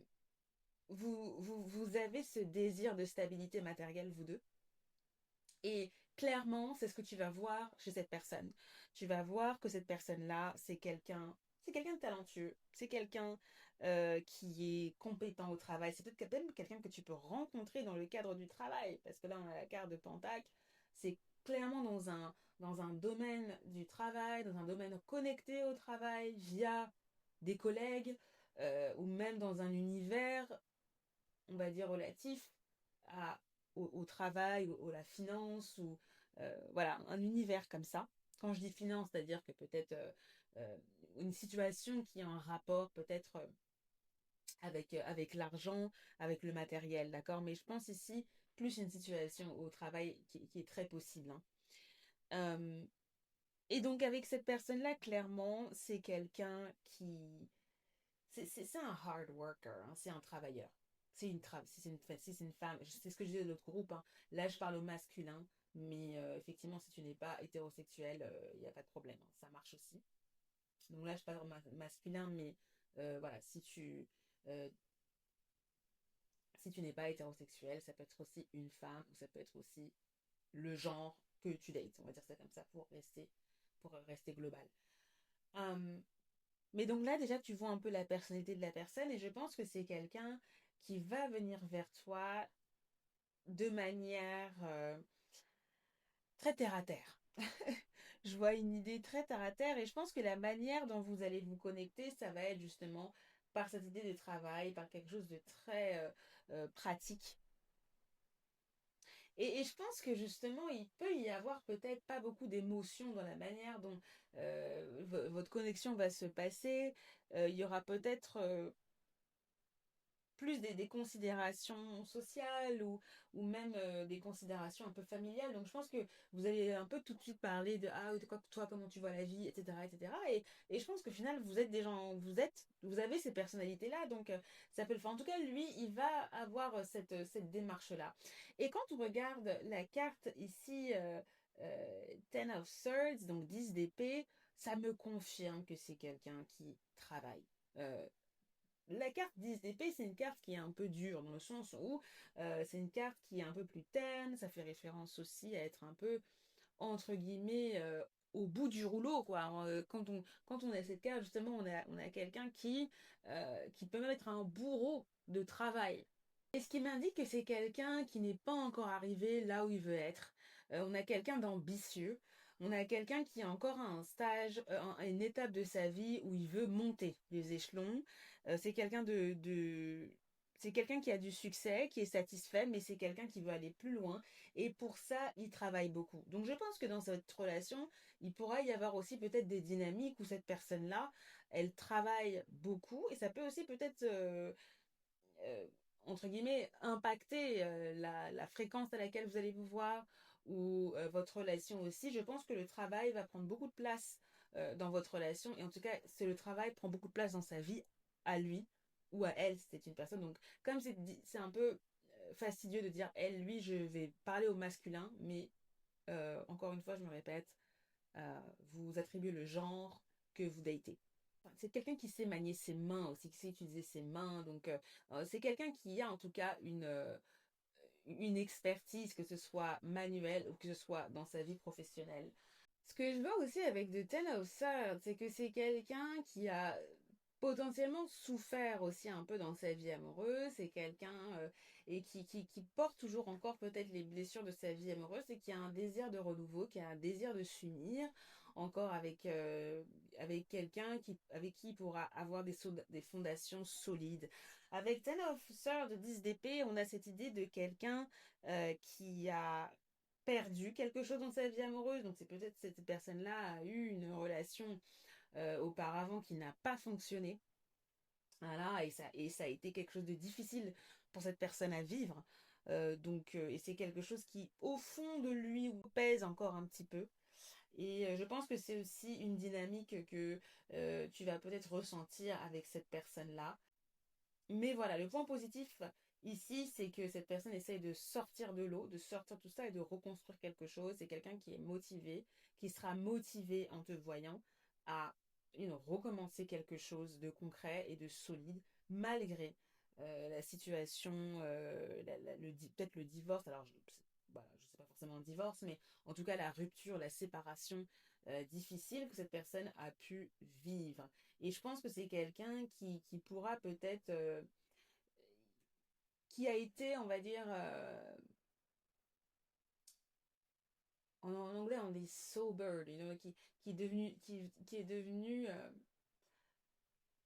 vous avez ce désir de stabilité matérielle, vous deux. Et clairement, c'est ce que tu vas voir chez cette personne. Tu vas voir que cette personne-là, c'est quelqu'un de talentueux, c'est quelqu'un qui est compétent au travail. C'est peut-être même quelqu'un que tu peux rencontrer dans le cadre du travail, parce que là, on a la carte de Pentacle. C'est clairement dans un domaine du travail, dans un domaine connecté au travail, via des collègues, ou même dans un univers, on va dire, relatif à, au travail, ou la finance, ou voilà, un univers comme ça. Quand je dis finance, c'est-à-dire que peut-être euh, une situation qui a un rapport peut-être avec l'argent, avec le matériel, d'accord. Mais je pense ici plus une situation au travail qui est très possible, hein. Euh, et donc avec cette personne-là, clairement, c'est quelqu'un qui c'est un hard worker, hein, c'est un travailleur. Si c'est une femme, c'est ce que je disais de l'autre groupe, hein. Là, je parle au masculin, mais effectivement, si tu n'es pas hétérosexuel, il n'y a pas de problème, hein, ça marche aussi. Donc là, je parle au masculin, mais voilà, euh, si tu n'es pas hétérosexuel, ça peut être aussi une femme, ou ça peut être aussi le genre que tu dates, on va dire ça comme ça, pour rester global. Hum, Mais donc là, déjà, tu vois un peu la personnalité de la personne, et je pense que c'est quelqu'un qui va venir vers toi de manière très terre à terre. Je vois une idée très terre à terre, et je pense que la manière dont vous allez vous connecter, ça va être justement par cette idée de travail, par quelque chose de très pratique. Et je pense que justement, il peut y avoir peut-être pas beaucoup d'émotions dans la manière dont votre connexion va se passer. Il y aura peut-être plus des considérations sociales ou même des considérations un peu familiales. Donc je pense que vous allez un peu tout de suite parler de ah toi comment tu vois la vie, etc. etc. Et je pense qu'au final vous êtes des gens, vous avez ces personnalités-là. Donc ça peut le faire. En tout cas, lui, il va avoir cette démarche-là. Et quand on regarde la carte ici, Ten of Swords, donc 10 d'épée, ça me confirme que c'est quelqu'un qui travaille. Euh, la carte 10 d'épée, c'est une carte qui est un peu dure, dans le sens où c'est une carte qui est un peu plus terne, ça fait référence aussi à être un peu, entre guillemets, au bout du rouleau, quoi. Quand on a cette carte, justement, on a quelqu'un qui peut même être un bourreau de travail. Et ce qui m'indique que c'est quelqu'un qui n'est pas encore arrivé là où il veut être. On a quelqu'un d'ambitieux. On a quelqu'un qui a encore un stage, une étape de sa vie où il veut monter les échelons. C'est quelqu'un c'est quelqu'un qui a du succès, qui est satisfait, mais c'est quelqu'un qui veut aller plus loin. Et pour ça, il travaille beaucoup. Donc je pense que dans cette relation, il pourra y avoir aussi peut-être des dynamiques où cette personne-là, elle travaille beaucoup. Et ça peut aussi peut-être euh, entre guillemets, impacter la fréquence à laquelle vous allez vous voir ou votre relation aussi, je pense que le travail va prendre beaucoup de place dans votre relation. Et en tout cas, c'est le travail prend beaucoup de place dans sa vie à lui ou à elle, si c'est une personne. Donc, comme c'est un peu fastidieux de dire elle, lui, je vais parler au masculin, mais encore une fois, je me répète, vous attribuez le genre que vous datez. C'est quelqu'un qui sait manier ses mains aussi, qui sait utiliser ses mains. Donc, c'est quelqu'un qui a en tout cas une expertise, que ce soit manuelle ou que ce soit dans sa vie professionnelle. Ce que je vois aussi avec The Ten of Swords, c'est que c'est quelqu'un qui a potentiellement souffert aussi un peu dans sa vie amoureuse. C'est quelqu'un et qui porte toujours encore peut-être les blessures de sa vie amoureuse et qui a un désir de renouveau, qui a un désir de s'unir encore avec quelqu'un avec qui il pourra avoir des fondations solides. Avec Ten of Swords de 10 d'épée, on a cette idée de quelqu'un qui a perdu quelque chose dans sa vie amoureuse. Donc c'est peut-être cette personne-là a eu une relation auparavant qui n'a pas fonctionné. Voilà, et ça a été quelque chose de difficile pour cette personne à vivre. Et c'est quelque chose qui, au fond de lui, pèse encore un petit peu. Et je pense que c'est aussi une dynamique que tu vas peut-être ressentir avec cette personne-là. Mais voilà, le point positif ici, c'est que cette personne essaye de sortir de l'eau, de sortir tout ça et de reconstruire quelque chose. C'est quelqu'un qui est motivé, qui sera motivé en te voyant à recommencer quelque chose de concret et de solide, malgré la situation, peut-être le divorce. Alors, voilà, je sais pas forcément le divorce, mais en tout cas la rupture, la séparation difficile que cette personne a pu vivre. Et je pense que c'est quelqu'un qui pourra peut-être, qui a été, on va dire, en anglais on dit sobered, qui est devenu,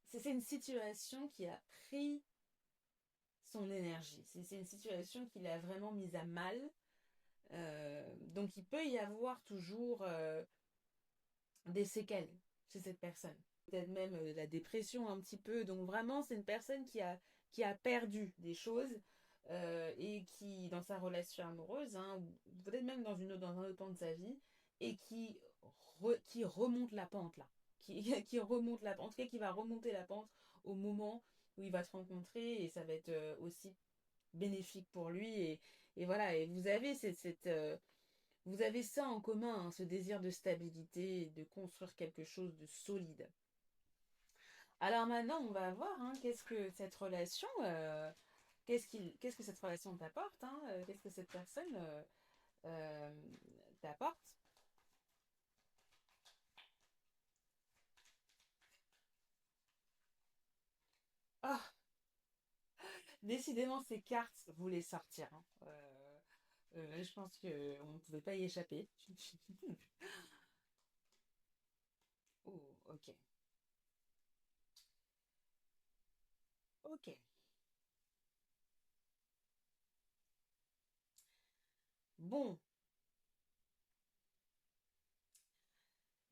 c'est une situation qui a pris son énergie. C'est une situation qui l'a vraiment mise à mal. Donc il peut y avoir toujours des séquelles chez cette personne. Peut-être même la dépression un petit peu. Donc vraiment, c'est une personne qui a perdu des choses et qui, dans sa relation amoureuse, hein, ou peut-être même dans un autre temps de sa vie, et qui remonte la pente là. Qui remonte la pente, en tout cas qui va remonter la pente au moment où il va te rencontrer et ça va être aussi bénéfique pour lui. Et voilà, et vous avez ça en commun, hein, ce désir de stabilité, de construire quelque chose de solide. Alors maintenant, on va voir qu'est-ce que cette relation, qu'est-ce que cette relation t'apporte, qu'est-ce que cette personne euh, t'apporte. Ah, décidément, ces cartes voulaient sortir. Je pense qu'on ne pouvait pas y échapper. Oh, ok. Ok. Bon,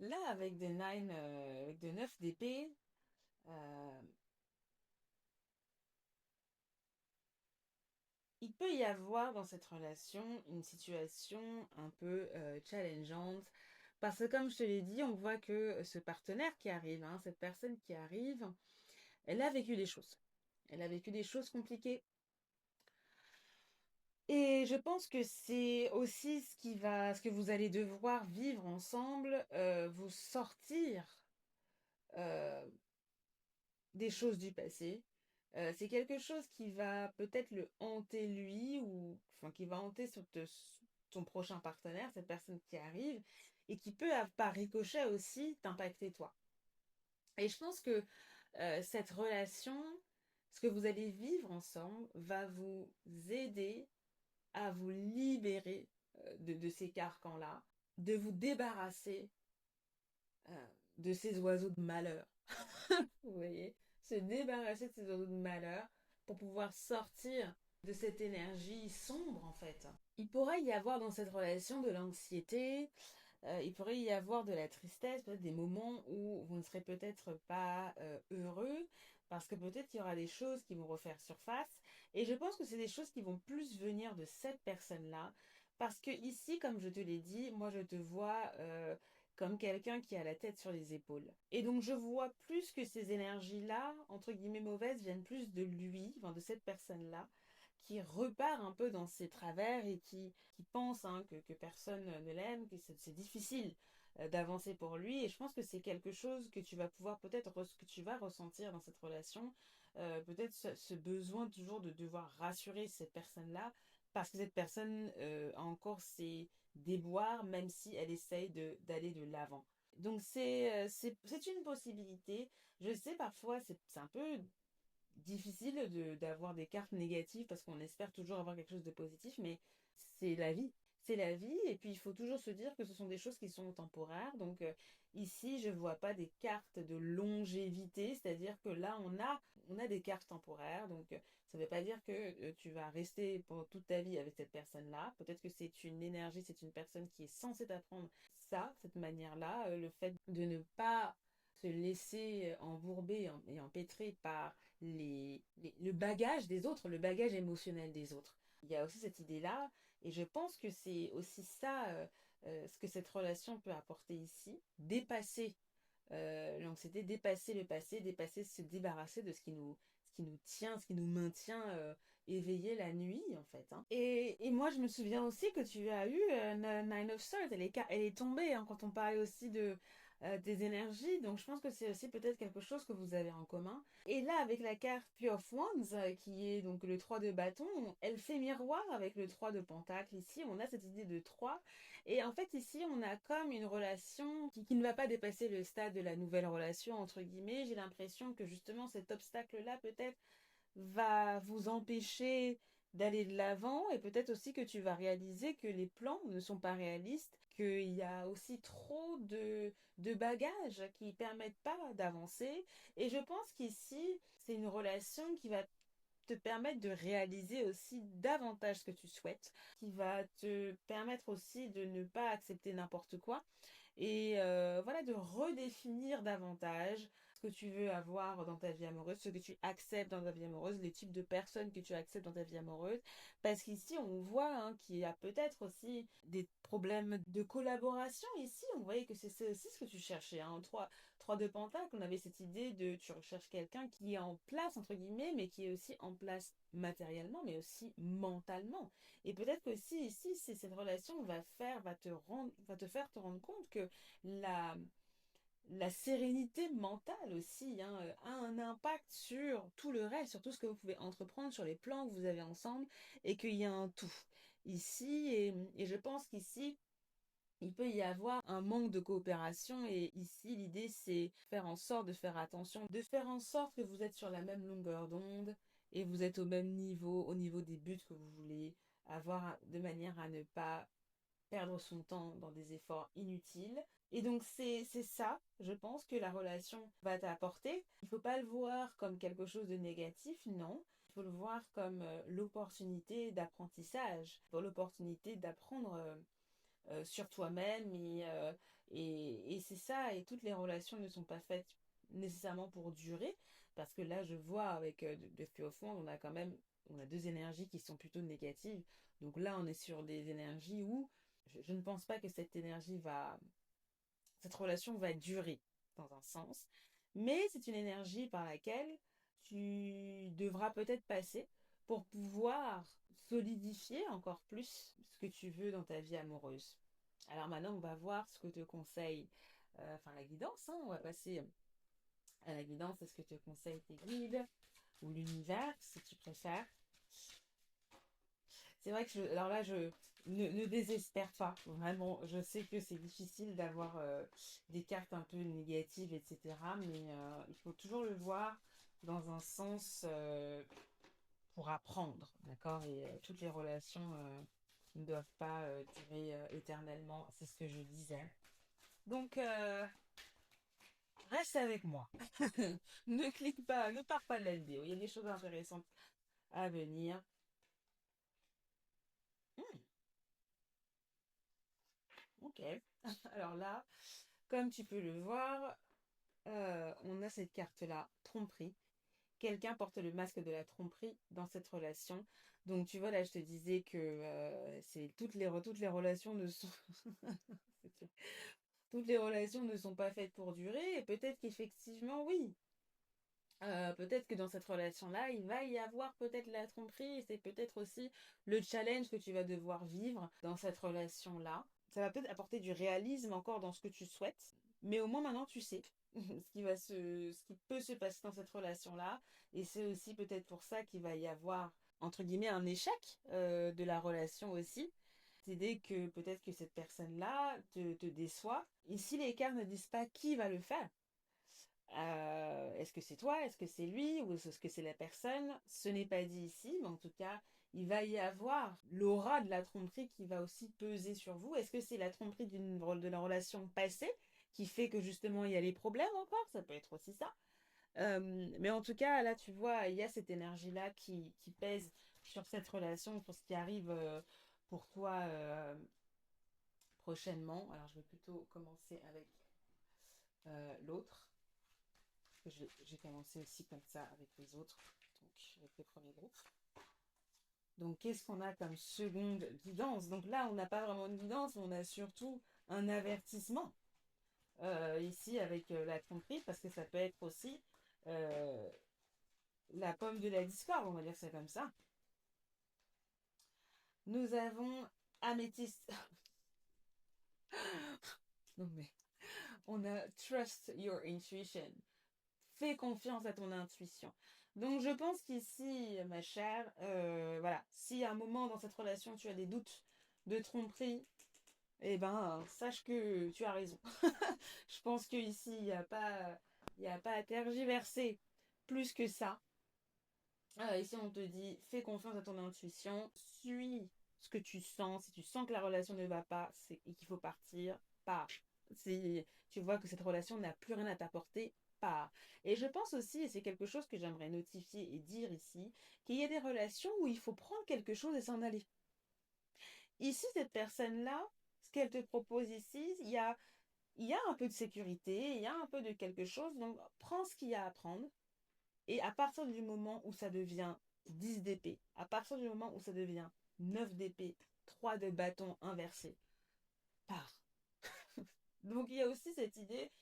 là, avec des 9, avec des 9 d'épée, euh, il peut y avoir dans cette relation une situation un peu challengeante. Parce que comme je te l'ai dit, on voit que ce partenaire qui arrive, hein, cette personne qui arrive, elle a vécu des choses. Elle a vécu des choses compliquées. Et je pense que c'est aussi ce que vous allez devoir vivre ensemble, vous sortir euh, des choses du passé. C'est quelque chose qui va peut-être le hanter lui, ou enfin qui va hanter ton prochain partenaire, cette personne qui arrive, et qui peut, par ricochet aussi, t'impacter toi. Et je pense que cette relation, ce que vous allez vivre ensemble, va vous aider à vous libérer de ces carcans-là, de vous débarrasser de ces oiseaux de malheur. Vous voyez, se débarrasser de ces oiseaux de malheur pour pouvoir sortir de cette énergie sombre en fait. Il pourrait y avoir dans cette relation de l'anxiété, il pourrait y avoir de la tristesse, peut-être des moments où vous ne serez peut-être pas heureux, parce que peut-être qu'il y aura des choses qui vont refaire surface. Et je pense que c'est des choses qui vont plus venir de cette personne-là, parce que ici, comme je te l'ai dit, moi je te vois comme quelqu'un qui a la tête sur les épaules. Et donc je vois plus que ces énergies-là, entre guillemets mauvaises, viennent plus de lui, enfin de cette personne-là, qui repart un peu dans ses travers et qui pense hein, que personne ne l'aime, que c'est difficile d'avancer pour lui. Et je pense que c'est quelque chose que tu vas pouvoir peut-être, que tu vas ressentir dans cette relation. Peut-être ce besoin toujours de devoir rassurer cette personne-là, parce que cette personne a encore ses déboires, même si elle essaye d'aller de l'avant. Donc c'est une possibilité. Je sais parfois c'est un peu difficile d'avoir des cartes négatives parce qu'on espère toujours avoir quelque chose de positif, mais c'est la vie. C'est la vie, et puis il faut toujours se dire que ce sont des choses qui sont temporaires. Donc ici, je ne vois pas des cartes de longévité, c'est-à-dire que là, on a des cartes temporaires. Donc ça ne veut pas dire que tu vas rester pendant toute ta vie avec cette personne-là. Peut-être que c'est une énergie, c'est une personne qui est censée t'apprendre ça, cette manière-là, le fait de ne pas se laisser embourber et empêtrer par le bagage des autres, le bagage émotionnel des autres. Il y a aussi cette idée-là, et je pense que c'est aussi ça ce que cette relation peut apporter ici, dépasser l'anxiété, dépasser le passé, dépasser, se débarrasser de ce qui nous tient, ce qui nous maintient éveillés la nuit en fait. Hein. Et moi je me souviens aussi que tu as eu Nine of Swords, elle est tombée hein, quand on parlait aussi de des énergies, donc je pense que c'est aussi peut-être quelque chose que vous avez en commun. Et là, avec la carte Pure of Wands, qui est donc le 3 de bâton, elle fait miroir avec le 3 de pentacle. Ici, on a cette idée de 3. Et en fait, ici, on a comme une relation qui ne va pas dépasser le stade de la nouvelle relation, entre guillemets. J'ai l'impression que justement, cet obstacle-là, peut-être, va vous empêcher d'aller de l'avant, et peut-être aussi que tu vas réaliser que les plans ne sont pas réalistes, qu'il y a aussi trop de bagages qui ne permettent pas d'avancer. Et je pense qu'ici, c'est une relation qui va te permettre de réaliser aussi davantage ce que tu souhaites, qui va te permettre aussi de ne pas accepter n'importe quoi et voilà, de redéfinir davantage ce que tu veux avoir dans ta vie amoureuse, ce que tu acceptes dans ta vie amoureuse, les types de personnes que tu acceptes dans ta vie amoureuse. Parce qu'ici, on voit hein, qu'il y a peut-être aussi des problèmes de collaboration. Ici, on voyait que c'est aussi ce que tu cherchais. Hein. Trois de Pentacle, on avait cette idée de tu recherches quelqu'un qui est en place, entre guillemets, mais qui est aussi en place matériellement, mais aussi mentalement. Et peut-être que si ici, cette relation va te faire te rendre compte que la, la sérénité mentale aussi hein, a un impact sur tout le reste, sur tout ce que vous pouvez entreprendre, sur les plans que vous avez ensemble, et qu'il y a un tout ici. Et je pense qu'ici, il peut y avoir un manque de coopération, et ici l'idée c'est faire en sorte de faire attention, de faire en sorte que vous êtes sur la même longueur d'onde et vous êtes au niveau des buts que vous voulez avoir, de manière à ne pas perdre son temps dans des efforts inutiles. Et donc c'est ça, je pense, que la relation va t'apporter. Il ne faut pas le voir comme quelque chose de négatif, non. Il faut le voir comme l'opportunité d'apprentissage, pour l'opportunité d'apprendre sur toi-même et c'est ça, et toutes les relations ne sont pas faites nécessairement pour durer, Parce que là, je vois avec de feu au fond, on a deux énergies qui sont plutôt négatives. Donc là, on est sur des énergies où je ne pense pas que cette relation va durer dans un sens. Mais c'est une énergie par laquelle tu devras peut-être passer pour pouvoir solidifier encore plus ce que tu veux dans ta vie amoureuse. Alors maintenant, on va voir ce que te conseille, la guidance, hein, on va passer à la guidance, est-ce que te conseille tes guides ou l'univers, si tu préfères. C'est vrai que alors là, je ne désespère pas. Vraiment, je sais que c'est difficile d'avoir des cartes un peu négatives, etc. Mais il faut toujours le voir dans un sens pour apprendre, d'accord? Et toutes les relations ne doivent pas durer éternellement. C'est ce que je disais. Donc, reste avec moi. Ne clique pas, ne pars pas de la vidéo. Il y a des choses intéressantes à venir. Hmm, ok. Alors là, comme tu peux le voir, on a cette carte-là, tromperie. Quelqu'un porte le masque de la tromperie dans cette relation. Donc tu vois, là, je te disais que toutes les relations ne sont toutes les relations ne sont pas faites pour durer. Et peut-être qu'effectivement, oui. Peut-être que dans cette relation-là, il va y avoir peut-être la tromperie. Et c'est peut-être aussi le challenge que tu vas devoir vivre dans cette relation-là. Ça va peut-être apporter du réalisme encore dans ce que tu souhaites. Mais au moins maintenant, tu sais ce qui peut se passer dans cette relation-là. Et c'est aussi peut-être pour ça qu'il va y avoir, entre guillemets, un échec de la relation aussi. L'idée que peut-être que cette personne-là te déçoit. Ici, les cartes ne disent pas qui va le faire. Est-ce que c'est toi? Est-ce que c'est lui? Ou est-ce que c'est la personne? Ce n'est pas dit ici, mais en tout cas, il va y avoir l'aura de la tromperie qui va aussi peser sur vous. Est-ce que c'est la tromperie de la relation passée qui fait que justement il y a les problèmes encore? Ça peut être aussi ça. Mais en tout cas, là, tu vois, il y a cette énergie-là qui pèse sur cette relation, pour ce qui arrive pour toi prochainement. Alors, je vais plutôt commencer avec l'autre. J'ai commencé aussi comme ça avec les autres, donc avec le premier groupe. Donc, qu'est-ce qu'on a comme seconde guidance? Donc là, on n'a pas vraiment de guidance, on a surtout un avertissement. Ici, avec la tromperie, parce que ça peut être aussi euh, la pomme de la discorde, on va dire ça comme ça. Nous avons améthyste. Non mais, on a trust your intuition. Fais confiance à ton intuition. Donc je pense qu'ici, ma chère, voilà, si à un moment dans cette relation tu as des doutes de tromperie, eh ben sache que tu as raison. Je pense qu'ici il y a pas à tergiverser plus que ça. Ici on te dit, fais confiance à ton intuition, suis ce que tu sens. Si tu sens que la relation ne va pas et qu'il faut partir, pars. Si tu vois que cette relation n'a plus rien à t'apporter, pars. Et je pense aussi, et c'est quelque chose que j'aimerais notifier et dire ici, qu'il y a des relations où il faut prendre quelque chose et s'en aller. Ici, cette personne-là, ce qu'elle te propose ici, il y a un peu de sécurité, il y a un peu de quelque chose, donc prends ce qu'il y a à prendre. Et à partir du moment où ça devient 10 d'épée, à partir du moment où ça devient 9 d'épée, 3 de bâton inversé, pars. Donc il y a aussi cette idée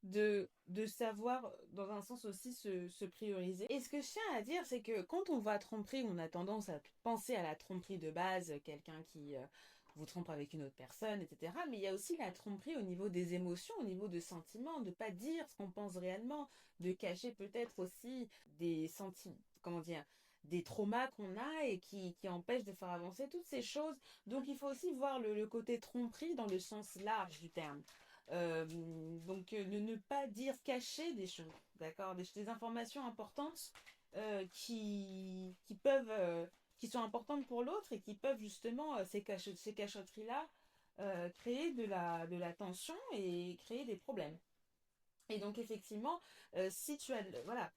de savoir, dans un sens aussi, se prioriser. Et ce que je tiens à dire, c'est que quand on voit tromperie, on a tendance à penser à la tromperie de base, quelqu'un qui vous trompe avec une autre personne, etc. Mais il y a aussi la tromperie au niveau des émotions, au niveau de sentiments, de ne pas dire ce qu'on pense réellement, de cacher peut-être aussi des sentiments, comment dire, des traumas qu'on a et qui empêchent de faire avancer toutes ces choses. Donc il faut aussi voir le côté tromperie dans le sens large du terme. Ne pas dire, cacher des choses, d'accord, des informations importantes qui sont importantes pour l'autre et qui peuvent justement, ces cachotteries-là, créer de la tension et créer des problèmes. Et donc effectivement, si tu as, voilà,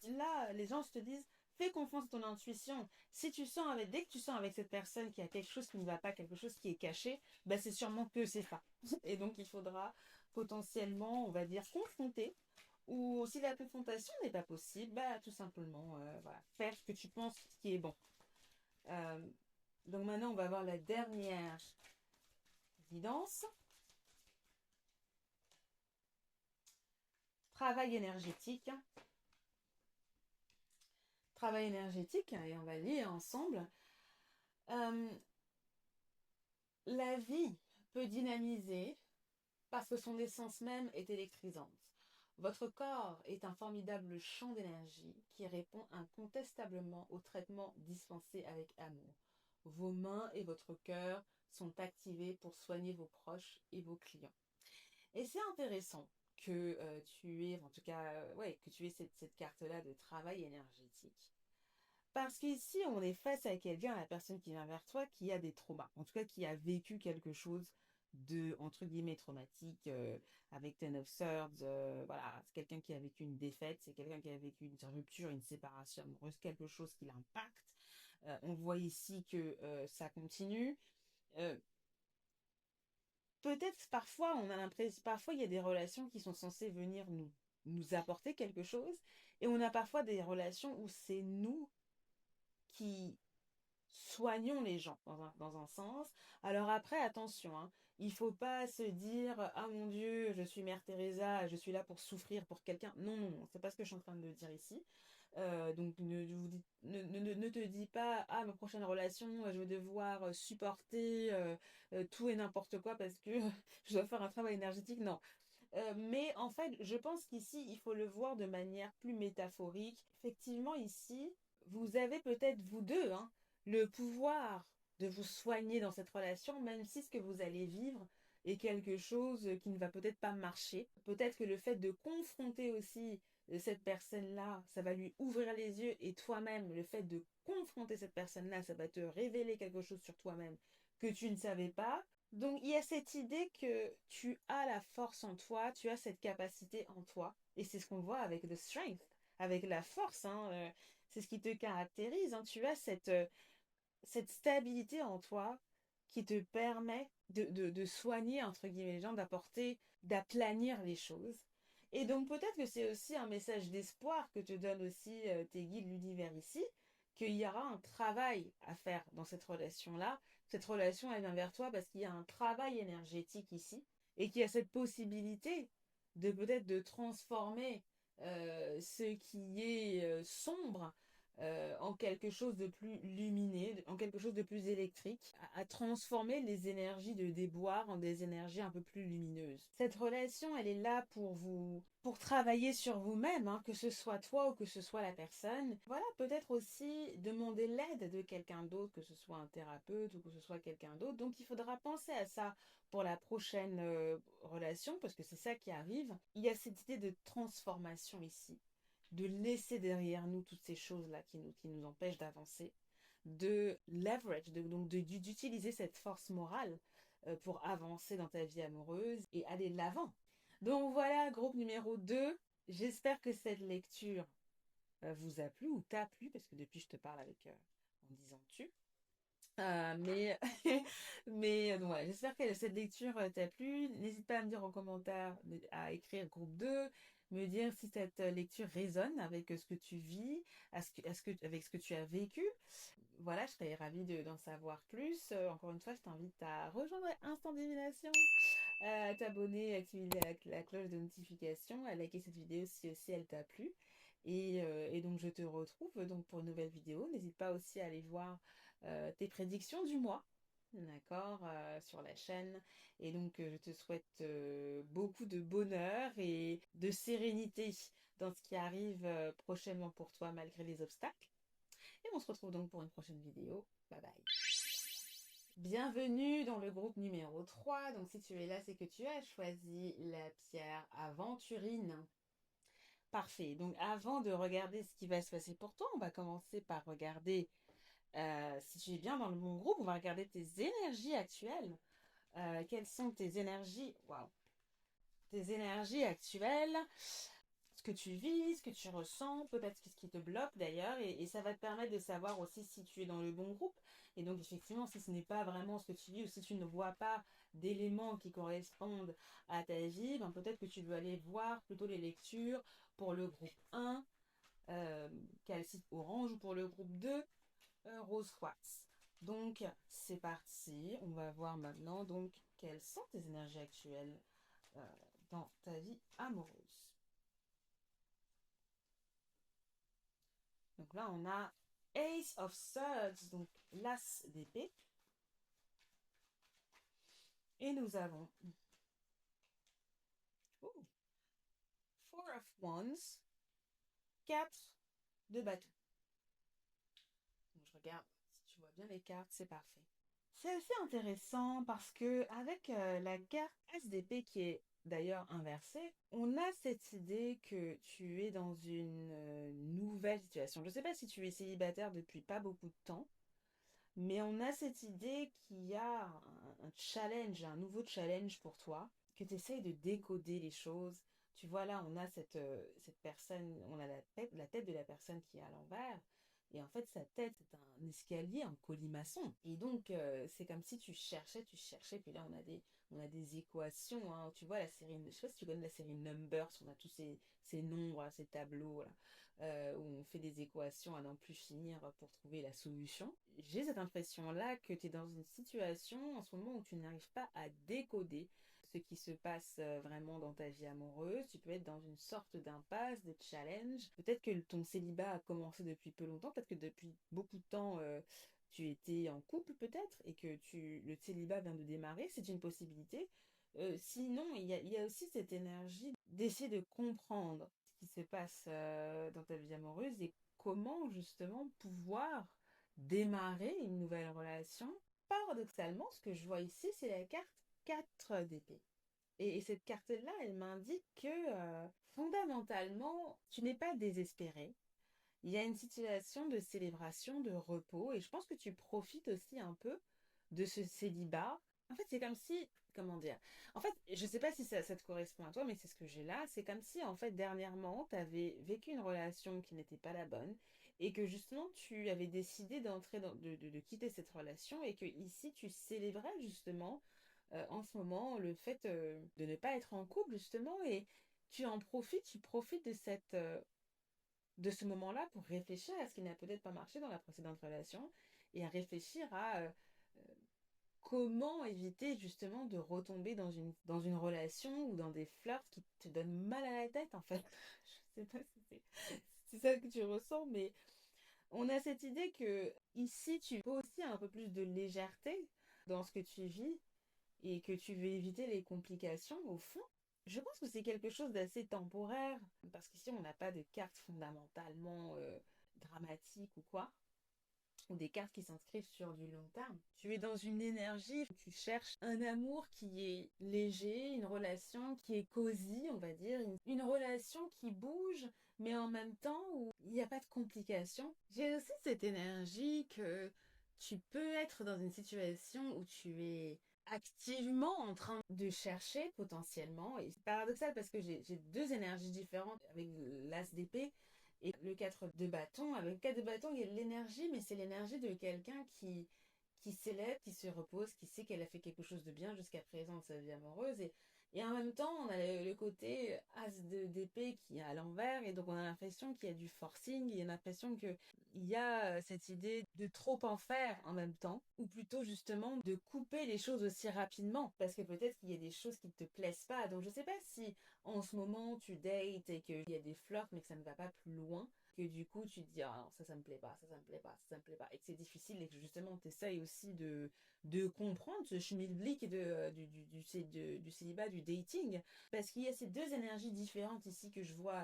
là, les gens te disent, fais confiance à ton intuition. Si tu sens dès que tu sens avec cette personne qu'il y a quelque chose qui ne va pas, quelque chose qui est caché, bah, c'est sûrement que c'est ça. Et donc il faudra potentiellement, on va dire, confronter Ou si la confrontation n'est pas possible, bah tout simplement, voilà, faire ce que tu penses qui est bon. Euh, donc maintenant, on va voir la dernière évidence. Travail énergétique. Travail énergétique, et on va lire ensemble. Euh, la vie peut dynamiser parce que son essence même est électrisante. Votre corps est un formidable champ d'énergie qui répond incontestablement au traitement dispensé avec amour. Vos mains et votre cœur sont activés pour soigner vos proches et vos clients. Et c'est intéressant que tu aies, en tout cas, ouais, que tu aies cette carte-là de travail énergétique. Parce qu'ici, on est face à quelqu'un, la personne qui vient vers toi, qui a des traumas. En tout cas, qui a vécu quelque chose de, entre guillemets, traumatique, avec Ten of Swords. Voilà, c'est quelqu'un qui a vécu une défaite, c'est quelqu'un qui a vécu une rupture, une séparation amoureuse, quelque chose qui l'impacte. On voit ici que ça continue. Euh, Peut-être parfois, on a l'impression, parfois il y a des relations qui sont censées venir nous apporter quelque chose, et on a parfois des relations où c'est nous qui soignons les gens dans un sens. Alors après, attention, hein, il faut pas se dire ah mon Dieu, je suis Mère Teresa, je suis là pour souffrir pour quelqu'un. Non, non, non, c'est pas ce que je suis en train de dire ici. Donc ne te dis pas ah ma prochaine relation, je vais devoir supporter tout et n'importe quoi parce que je dois faire un travail énergétique. Non, mais en fait, je pense qu'ici, il faut le voir de manière plus métaphorique. Effectivement, ici, vous avez peut-être, vous deux, hein, le pouvoir de vous soigner dans cette relation, même si ce que vous allez vivre est quelque chose qui ne va peut-être pas marcher. Peut-être que le fait de confronter aussi cette personne-là, ça va lui ouvrir les yeux et toi-même, le fait de confronter cette personne-là, ça va te révéler quelque chose sur toi-même que tu ne savais pas. Donc il y a cette idée que tu as la force en toi, tu as cette capacité en toi. Et c'est ce qu'on voit avec The Strength, avec la force. Hein, c'est ce qui te caractérise. Hein, tu as cette stabilité en toi qui te permet de soigner, entre guillemets, les gens, d'apporter, d'aplanir les choses. Et donc peut-être que c'est aussi un message d'espoir que te donnent aussi tes guides, l'univers ici, qu'il y aura un travail à faire dans cette relation-là. Cette relation, elle vient vers toi parce qu'il y a un travail énergétique ici et qu'il y a cette possibilité de peut-être de transformer ce qui est sombre en quelque chose de plus lumineux, en quelque chose de plus électrique, à transformer les énergies de déboire en des énergies un peu plus lumineuses. Cette relation, elle est là pour vous, pour travailler sur vous-même, hein, que ce soit toi ou que ce soit la personne. Voilà, peut-être aussi demander l'aide de quelqu'un d'autre, que ce soit un thérapeute ou que ce soit quelqu'un d'autre. Donc il faudra penser à ça pour la prochaine relation, parce que c'est ça qui arrive. Il y a cette idée de transformation ici, de laisser derrière nous toutes ces choses-là qui nous empêchent d'avancer, de leverage, d'utiliser cette force morale pour avancer dans ta vie amoureuse et aller de l'avant. Donc voilà, groupe numéro 2. J'espère que cette lecture vous a plu ou t'a plu, parce que depuis je te parle avec en disant tu. Mais donc voilà, j'espère que cette lecture t'a plu. N'hésite pas à me dire en commentaire, à écrire groupe 2, me dire si cette lecture résonne avec ce que tu vis, avec ce que tu as vécu. Voilà, je serais ravie d'en savoir plus. Encore une fois, je t'invite à rejoindre Instant Divination, à t'abonner, à activer la cloche de notification, à liker cette vidéo si aussi elle t'a plu. Et donc je te retrouve donc pour une nouvelle vidéo. N'hésite pas aussi à aller voir tes prédictions du mois, d'accord, sur la chaîne. Et donc je te souhaite beaucoup de bonheur et de sérénité dans ce qui arrive prochainement pour toi malgré les obstacles. Et on se retrouve donc pour une prochaine vidéo. Bye bye. Bienvenue dans le groupe numéro 3. Donc si tu es là, c'est que tu as choisi la pierre aventurine. Parfait. Donc avant de regarder ce qui va se passer pour toi, on va commencer par regarder, si tu es bien dans le bon groupe, on va regarder tes énergies actuelles. Quelles sont tes énergies? Waouh! Tes énergies actuelles. ce que tu vis, ce que tu ressens, peut-être ce qui te bloque d'ailleurs, et ça va te permettre de savoir aussi si tu es dans le bon groupe. Et donc effectivement, si ce n'est pas vraiment ce que tu vis ou si tu ne vois pas d'éléments qui correspondent à ta vie, ben peut-être que tu veux aller voir plutôt les lectures pour le groupe 1, calcite orange, ou pour le groupe 2, rose quartz. Donc c'est parti, on va voir maintenant donc quelles sont tes énergies actuelles euh, dans ta vie amoureuse. Donc là, on a Ace of Swords, donc l'as d'épée. Et nous avons oh, Four of Wands, 4 de bâton. Donc je regarde si tu vois bien les cartes, c'est parfait. C'est assez intéressant parce que avec la carte as d'épée qui est d'ailleurs inversée, on a cette idée que tu es dans une nouvelle situation. Je ne sais pas si tu es célibataire depuis pas beaucoup de temps, mais on a cette idée qu'il y a un challenge, un nouveau challenge pour toi, que tu essayes de décoder les choses. Tu vois, là, on a cette personne, on a la tête de la personne qui est à l'envers. Et en fait, sa tête, c'est un escalier en colimaçon. Et donc, c'est comme si tu cherchais. Puis là, on a des équations. Hein. Tu vois, la série, je sais pas si tu connais la série Numbers, on a tous ces nombres, ces tableaux, là où on fait des équations à n'en plus finir pour trouver la solution. J'ai cette impression-là que tu es dans une situation en ce moment où tu n'arrives pas à décoder ce qui se passe vraiment dans ta vie amoureuse. Tu peux être dans une sorte d'impasse, de challenge. Peut-être que ton célibat a commencé depuis peu longtemps, peut-être que depuis beaucoup de temps tu étais en couple peut-être et que le célibat vient de démarrer, c'est une possibilité. Sinon, il y a aussi cette énergie d'essayer de comprendre ce qui se passe dans ta vie amoureuse et comment justement pouvoir démarrer une nouvelle relation. Paradoxalement, ce que je vois ici, c'est la carte 4 d'épée. Et cette carte-là, elle m'indique que fondamentalement, tu n'es pas désespéré. Il y a une situation de célébration, de repos, et je pense que tu profites aussi un peu de ce célibat. En fait, c'est comme si, comment dire, en fait, je sais pas si ça te correspond à toi, mais c'est ce que j'ai là. C'est comme si, en fait, dernièrement, tu avais vécu une relation qui n'était pas la bonne, et que justement, tu avais décidé de quitter cette relation, et que ici, tu célébrais justement, en ce moment, le fait de ne pas être en couple, justement, et tu profites de de ce moment-là pour réfléchir à ce qui n'a peut-être pas marché dans la précédente relation et à réfléchir à comment éviter justement de retomber dans une relation ou dans des flirts qui te donnent mal à la tête en fait. Je sais pas si c'est ça que tu ressens, mais on a cette idée que ici tu peux aussi un peu plus de légèreté dans ce que tu vis et que tu veux éviter les complications, au fond, je pense que c'est quelque chose d'assez temporaire, parce qu'ici, on n'a pas de cartes fondamentalement dramatiques ou quoi, ou des cartes qui s'inscrivent sur du long terme. Tu es dans une énergie, tu cherches un amour qui est léger, une relation qui est cosy, on va dire, une relation qui bouge, mais en même temps où il n'y a pas de complications. J'ai aussi cette énergie que tu peux être dans une situation où tu es activement en train de chercher potentiellement, et c'est paradoxal parce que j'ai deux énergies différentes avec l'as d'épée et le 4 de bâton. Avec le 4 de bâton, il y a de l'énergie, mais c'est l'énergie de quelqu'un qui s'élève, qui se repose, qui sait qu'elle a fait quelque chose de bien jusqu'à présent dans sa vie amoureuse. Et en même temps, on a le côté d'épée qui est à l'envers, et donc on a l'impression qu'il y a du forcing, il y a l'impression qu'il y a cette idée de trop en faire en même temps, ou plutôt justement de couper les choses aussi rapidement, parce que peut-être qu'il y a des choses qui ne te plaisent pas. Donc je sais pas si en ce moment tu dates et qu'il y a des flirts mais que ça ne va pas plus loin, que du coup tu te dis ah non, ça me plaît pas, ça me plaît pas, ça me plaît pas, et que c'est difficile et que justement tu essayes aussi de comprendre ce schmilblick du célibat, du dating, parce qu'il y a ces deux énergies différentes ici que je vois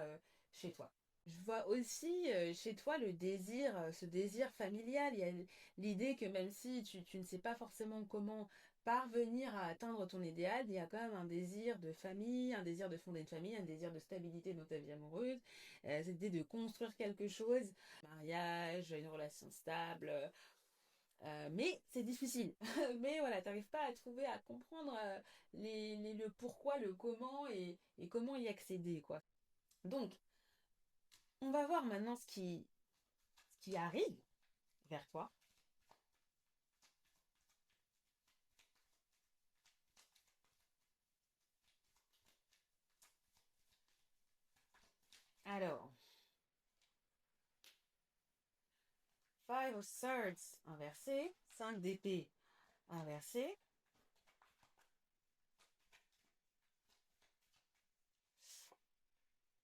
chez toi. Je vois aussi chez toi le désir, ce désir familial. Il y a l'idée que même si tu ne sais pas forcément comment parvenir à atteindre ton idéal, il y a quand même un désir de famille, un désir de fonder une famille, un désir de stabilité dans ta vie amoureuse, cette idée de construire quelque chose, mariage, une relation stable. Mais c'est difficile. Mais voilà, t'arrives pas à trouver, à comprendre le pourquoi, le comment et comment y accéder, quoi. Donc, On va voir maintenant ce qui arrive vers toi. Alors, Five of Swords inversé, 5 d'épée inversé.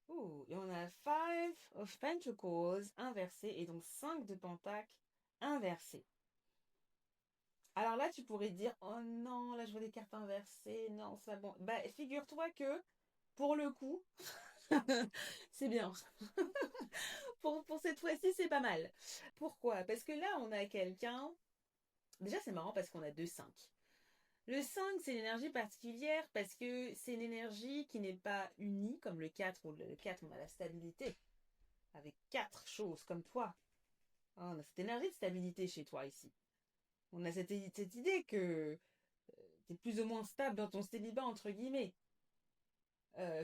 Ouh, et on a Five of Pentacles inversé et donc 5 de Pentacle inversé. Alors là, tu pourrais dire, oh non, là je vois des cartes inversées, non, c'est pas bon. Bah, figure-toi que, pour le coup, c'est bien. Pour cette fois-ci, c'est pas mal. Pourquoi? Parce que là, on a quelqu'un. Déjà, c'est marrant parce qu'on a deux 5. Le 5, c'est une énergie particulière parce que c'est une énergie qui n'est pas unie, comme le 4, où le 4, on a la stabilité, avec 4 choses comme toi. Ah, on a cette énergie de stabilité chez toi ici. On a cette idée que tu es plus ou moins stable dans ton célibat, entre guillemets,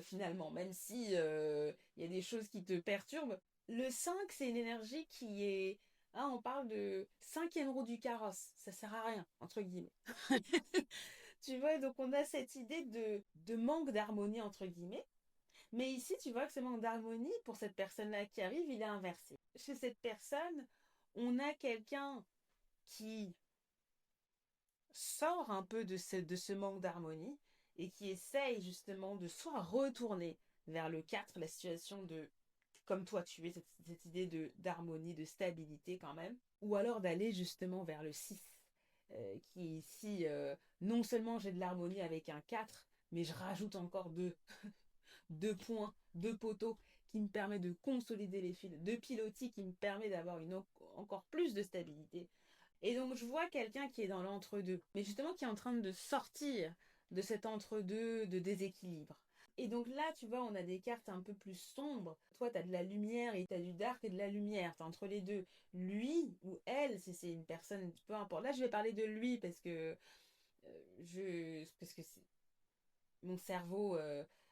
finalement, même si y a des choses qui te perturbent. Le 5, c'est une énergie qui est... Hein, on parle de cinquième roue du carrosse. Ça sert à rien, entre guillemets. Tu vois, donc on a cette idée de manque d'harmonie, entre guillemets. Mais ici, tu vois que ce manque d'harmonie, pour cette personne-là qui arrive, il est inversé. Chez cette personne, on a quelqu'un qui sort un peu de ce manque d'harmonie et qui essaye justement de soit retourner vers le 4, la situation de comme toi tu es, cette idée d'harmonie, de stabilité quand même, ou alors d'aller justement vers le 6, qui ici, non seulement j'ai de l'harmonie avec un 4, mais je rajoute encore deux points, deux poteaux qui me permet de consolider les fils, deux pilotis qui me permet d'avoir encore plus de stabilité. Et donc je vois quelqu'un qui est dans l'entre-deux, mais justement qui est en train de sortir de cet entre-deux de déséquilibre. Et donc là, tu vois, on a des cartes un peu plus sombres. Toi, tu as de la lumière et tu as du dark et de la lumière. Tu entre les deux. Lui ou elle, si c'est une personne, peu importe. Là, je vais parler de lui parce que parce que mon cerveau,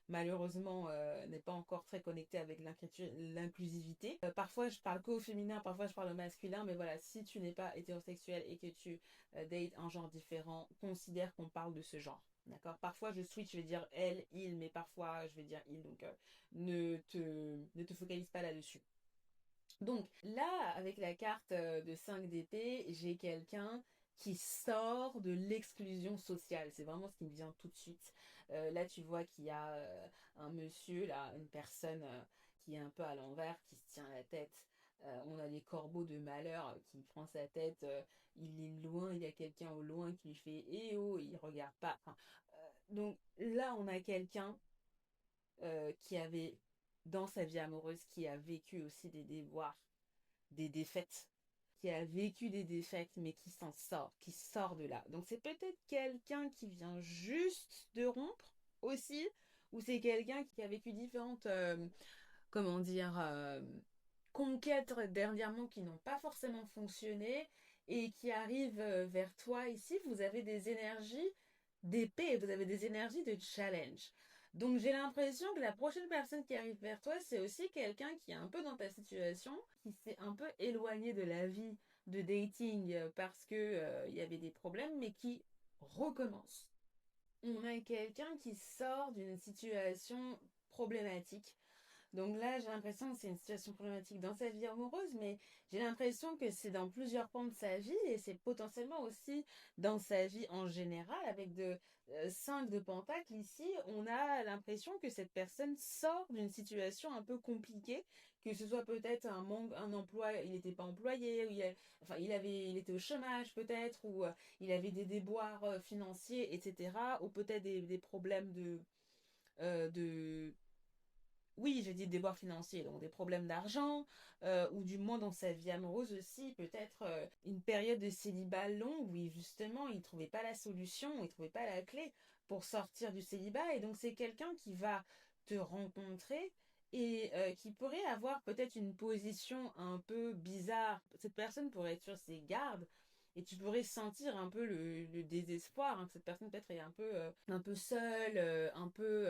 malheureusement, n'est pas encore très connecté avec l'inclusivité. Parfois, je parle qu'au féminin, parfois, je parle au masculin, mais voilà, si tu n'es pas hétérosexuel et que tu dates un genre différent, considère qu'on parle de ce genre. D'accord. Parfois, je switch, je vais dire elle, il, mais parfois, je vais dire il. Donc, ne te focalise pas là-dessus. Donc là, avec la carte de 5 d'épée, j'ai quelqu'un qui sort de l'exclusion sociale. C'est vraiment ce qui me vient tout de suite. Là, tu vois qu'il y a un monsieur, là, une personne qui est un peu à l'envers, qui se tient la tête. On a les corbeaux de malheur qui prend sa tête. Il est loin, il y a quelqu'un au loin qui lui fait eh oh, il regarde pas. Enfin, donc là, on a quelqu'un qui avait, dans sa vie amoureuse, qui a vécu aussi des déboires, des défaites, qui a vécu des défaites, mais qui s'en sort, qui sort de là. Donc c'est peut-être quelqu'un qui vient juste de rompre aussi, ou c'est quelqu'un qui a vécu différentes, comment dire, conquêtes dernièrement qui n'ont pas forcément fonctionné et qui arrive vers toi ici. Vous avez des énergies d'épée, vous avez des énergies de challenge. Donc j'ai l'impression que la prochaine personne qui arrive vers toi, c'est aussi quelqu'un qui est un peu dans ta situation, qui s'est un peu éloigné de la vie de dating parce que il y avait des problèmes, mais qui recommence. On a quelqu'un qui sort d'une situation problématique. Donc là, j'ai l'impression que c'est une situation problématique dans sa vie amoureuse, mais j'ai l'impression que c'est dans plusieurs pans de sa vie et c'est potentiellement aussi dans sa vie en général. Avec 5 de Pentacle ici, on a l'impression que cette personne sort d'une situation un peu compliquée, que ce soit peut-être un manque, un emploi, il n'était pas employé, ou enfin, il était au chômage peut-être, ou il avait des déboires financiers, etc. Ou peut-être des problèmes de oui, j'ai dit déboires financiers, donc des problèmes d'argent, ou du moins dans sa vie amoureuse aussi, peut-être une période de célibat long où justement il ne trouvait pas la solution, il ne trouvait pas la clé pour sortir du célibat. Et donc c'est quelqu'un qui va te rencontrer et qui pourrait avoir peut-être une position un peu bizarre. Cette personne pourrait être sur ses gardes. Et tu pourrais sentir un peu le désespoir, hein, que cette personne peut-être est un peu seule, un peu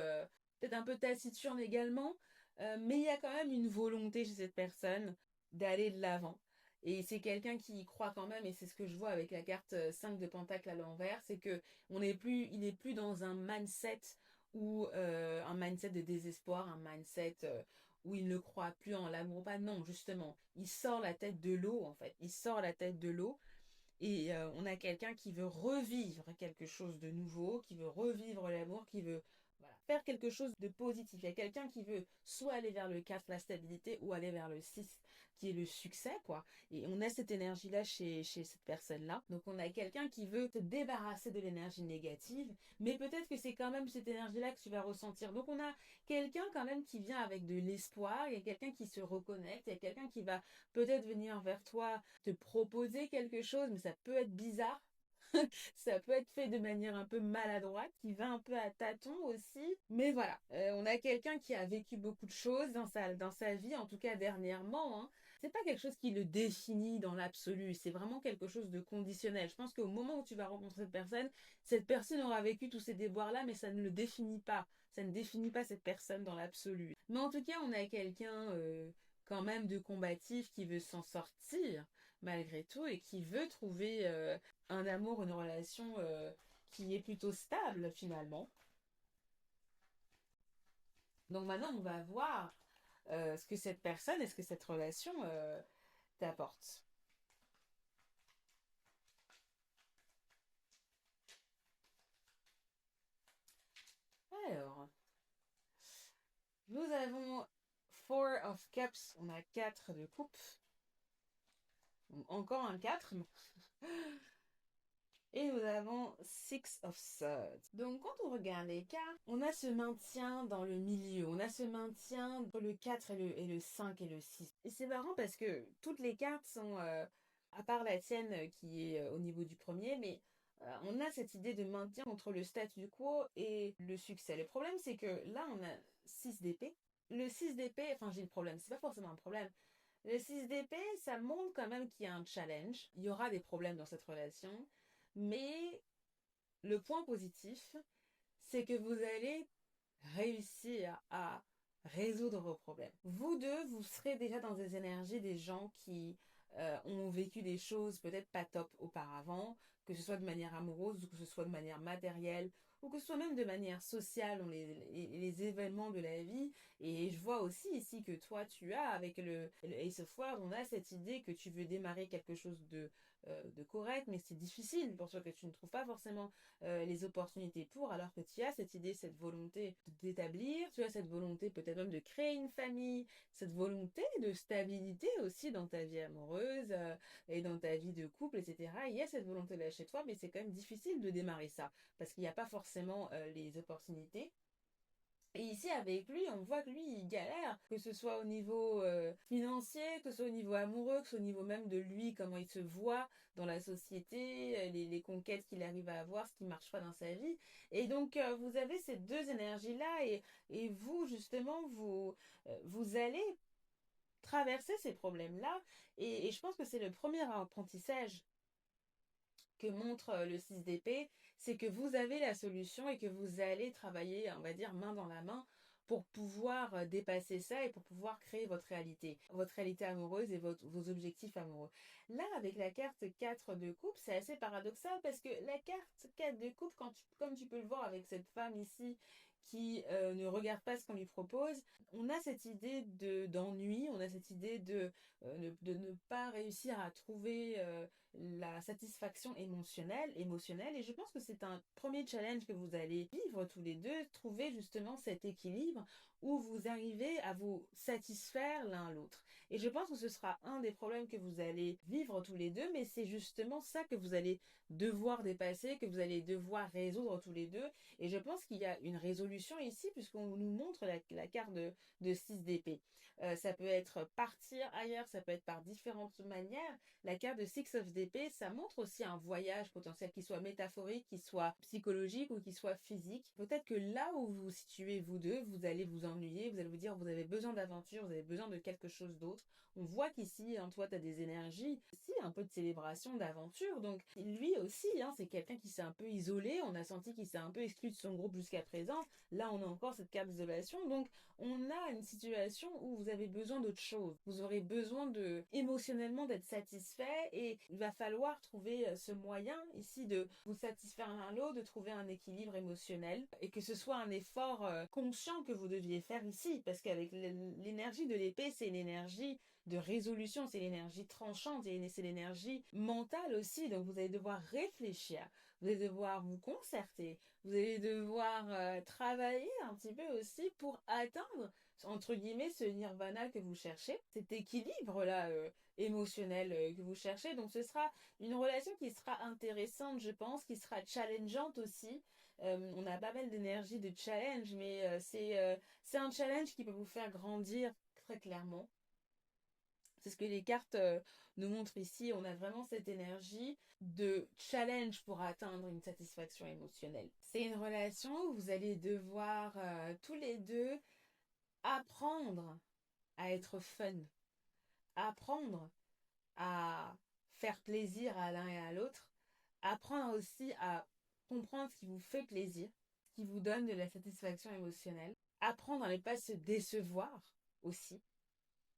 peut-être un peu taciturne également, mais il y a quand même une volonté chez cette personne d'aller de l'avant. Et c'est quelqu'un qui y croit quand même, et c'est ce que je vois avec la carte 5 de Pentacle à l'envers, c'est que il est plus dans un mindset ou un mindset de désespoir, un mindset où il ne croit plus en l'amour. Pas non, justement, il sort la tête de l'eau en fait. Il sort la tête de l'eau et on a quelqu'un qui veut revivre quelque chose de nouveau, qui veut revivre l'amour, qui veut voilà, faire quelque chose de positif. Il y a quelqu'un qui veut soit aller vers le 4, la stabilité, ou aller vers le 6, qui est le succès, quoi. Et on a cette énergie-là chez cette personne-là. Donc on a quelqu'un qui veut se débarrasser de l'énergie négative, mais peut-être que c'est quand même cette énergie-là que tu vas ressentir. Donc on a quelqu'un quand même qui vient avec de l'espoir, il y a quelqu'un qui se reconnecte, il y a quelqu'un qui va peut-être venir vers toi te proposer quelque chose, mais ça peut être bizarre. Ça peut être fait de manière un peu maladroite, qui va un peu à tâtons aussi. Mais voilà, on a quelqu'un qui a vécu beaucoup de choses dans sa vie, en tout cas dernièrement. Hein. C'est pas quelque chose qui le définit dans l'absolu, c'est vraiment quelque chose de conditionnel. Je pense qu'au moment où tu vas rencontrer cette personne aura vécu tous ces déboires-là, mais ça ne le définit pas. Ça ne définit pas cette personne dans l'absolu. Mais en tout cas, on a quelqu'un quand même de combatif qui veut s'en sortir malgré tout et qui veut trouver un amour, une relation qui est plutôt stable finalement. Donc maintenant, on va voir ce que cette personne, est-ce que cette relation t'apporte. Alors, nous avons Four of Cups, on a 4 de coupe. Encore un 4. Et nous avons Six of Swords. Donc quand on regarde les cartes, on a ce maintien dans le milieu. On a ce maintien entre le 4 et le 5 et le 6. Et c'est marrant parce que toutes les cartes sont, à part la tienne qui est au niveau du premier, mais on a cette idée de maintien entre le statu quo et le succès. Le problème c'est que là on a 6 d'épée. Le 6 d'épée, enfin j'ai le problème, c'est pas forcément un problème. Le 6 d'épée, ça montre quand même qu'il y a un challenge. Il y aura des problèmes dans cette relation. Mais le point positif, c'est que vous allez réussir à résoudre vos problèmes. Vous deux, vous serez déjà dans des énergies des gens qui ont vécu des choses peut-être pas top auparavant, que ce soit de manière amoureuse ou que ce soit de manière matérielle ou que ce soit même de manière sociale, les événements de la vie. Et je vois aussi ici que toi, tu as, avec le Ace of Swords, on a cette idée que tu veux démarrer quelque chose de correct, mais c'est difficile pour toi, que tu ne trouves pas forcément les opportunités pour, alors que tu as cette idée, cette volonté d'établir, tu as cette volonté peut-être même de créer une famille, cette volonté de stabilité aussi dans ta vie amoureuse et dans ta vie de couple, etc. Il y a cette volonté-là chez toi, mais c'est quand même difficile de démarrer ça, parce qu'il n'y a pas forcément les opportunités. Et ici, avec lui, on voit que lui, il galère, que ce soit au niveau financier, que ce soit au niveau amoureux, que ce soit au niveau même de lui, comment il se voit dans la société, les conquêtes qu'il arrive à avoir, ce qui ne marche pas dans sa vie. Et donc, vous avez ces deux énergies-là, et vous, justement, vous allez traverser ces problèmes-là. Et je pense que c'est le premier apprentissage que montre le 6 d'épée, c'est que vous avez la solution et que vous allez travailler, on va dire, main dans la main pour pouvoir dépasser ça et pour pouvoir créer votre réalité amoureuse et vos objectifs amoureux. Là, avec la carte 4 de coupe, c'est assez paradoxal parce que la carte 4 de coupe, comme tu peux le voir avec cette femme ici qui ne regarde pas ce qu'on lui propose, on a cette idée d'ennui, on a cette idée de ne pas réussir à trouver la satisfaction émotionnelle. Et je pense que c'est un premier challenge que vous allez vivre tous les deux, trouver justement cet équilibre où vous arrivez à vous satisfaire l'un l'autre. Et je pense que ce sera un des problèmes que vous allez vivre tous les deux, mais c'est justement ça que vous allez devoir dépasser, que vous allez devoir résoudre tous les deux. Et je pense qu'il y a une résolution ici, puisqu'on nous montre la carte de 6 d'épée. Ça peut être partir ailleurs, ça peut être par différentes manières. La carte de Six of d'épée, ça montre aussi un voyage potentiel, qui soit métaphorique, qui soit psychologique ou qui soit physique. Peut-être que là où vous vous situez, vous deux, vous allez vous ennuyer, vous allez vous dire vous avez besoin d'aventure, vous avez besoin de quelque chose d'autre. On voit qu'ici, hein, toi, tu as des énergies, si, un peu de célébration, d'aventure. Donc, lui aussi, hein, c'est quelqu'un qui s'est un peu isolé. On a senti qu'il s'est un peu exclu de son groupe jusqu'à présent. Là, on a encore cette carte d'isolation. Donc, on a une situation où vous avez besoin d'autre chose. Vous aurez besoin émotionnellement d'être satisfait et il va falloir trouver ce moyen ici de vous satisfaire l'un l'autre, de trouver un équilibre émotionnel et que ce soit un effort conscient que vous deviez faire ici parce qu'avec l'énergie de l'épée, c'est une énergie de résolution, c'est l'énergie tranchante et c'est l'énergie mentale aussi. Donc vous allez devoir réfléchir, vous allez devoir vous concerter, vous allez devoir travailler un petit peu aussi pour atteindre entre guillemets ce nirvana que vous cherchez, cet équilibre là émotionnel que vous cherchez. Donc ce sera une relation qui sera intéressante, je pense, qui sera challengeante aussi. On a pas mal d'énergie de challenge, mais c'est un challenge qui peut vous faire grandir très clairement. C'est ce que les cartes nous montrent ici. On a vraiment cette énergie de challenge pour atteindre une satisfaction émotionnelle. C'est une relation où vous allez devoir tous les deux apprendre à être fun, apprendre à faire plaisir à l'un et à l'autre, apprendre aussi à comprendre ce qui vous fait plaisir, ce qui vous donne de la satisfaction émotionnelle, apprendre à ne pas se décevoir aussi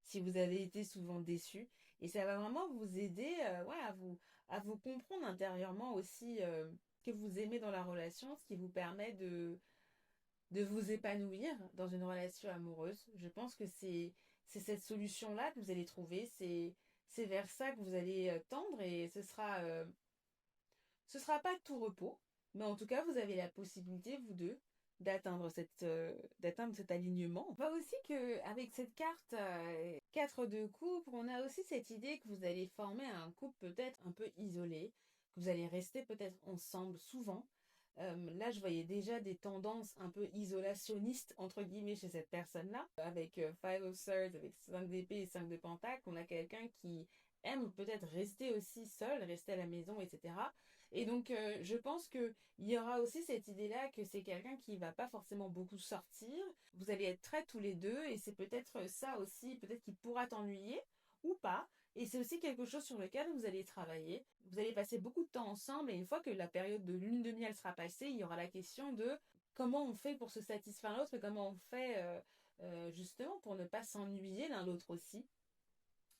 si vous avez été souvent déçu. Et ça va vraiment vous aider ouais, à vous comprendre intérieurement aussi que vous aimez dans la relation, ce qui vous permet de vous épanouir dans une relation amoureuse. Je pense que c'est cette solution-là que vous allez trouver. C'est vers ça que vous allez tendre et ce sera pas tout repos. Mais en tout cas, vous avez la possibilité, vous deux, d'atteindre cet alignement. On voit aussi que avec cette carte 4 de coupe, on a aussi cette idée que vous allez former un couple peut-être un peu isolé, que vous allez rester peut-être ensemble souvent. Là, je voyais déjà des tendances un peu isolationnistes, entre guillemets, chez cette personne-là. Avec Five of Swords, avec 5 d'épée et 5 de pentacle, on a quelqu'un qui aime peut-être rester aussi seul, rester à la maison, etc. Et donc, je pense qu'il y aura aussi cette idée-là que c'est quelqu'un qui va pas forcément beaucoup sortir. Vous allez être très tous les deux et c'est peut-être ça aussi, peut-être qu'il pourra t'ennuyer ou pas. Et c'est aussi quelque chose sur lequel vous allez travailler. Vous allez passer beaucoup de temps ensemble et une fois que la période de lune de miel sera passée, il y aura la question de comment on fait pour se satisfaire l'autre et comment on fait justement pour ne pas s'ennuyer l'un l'autre aussi,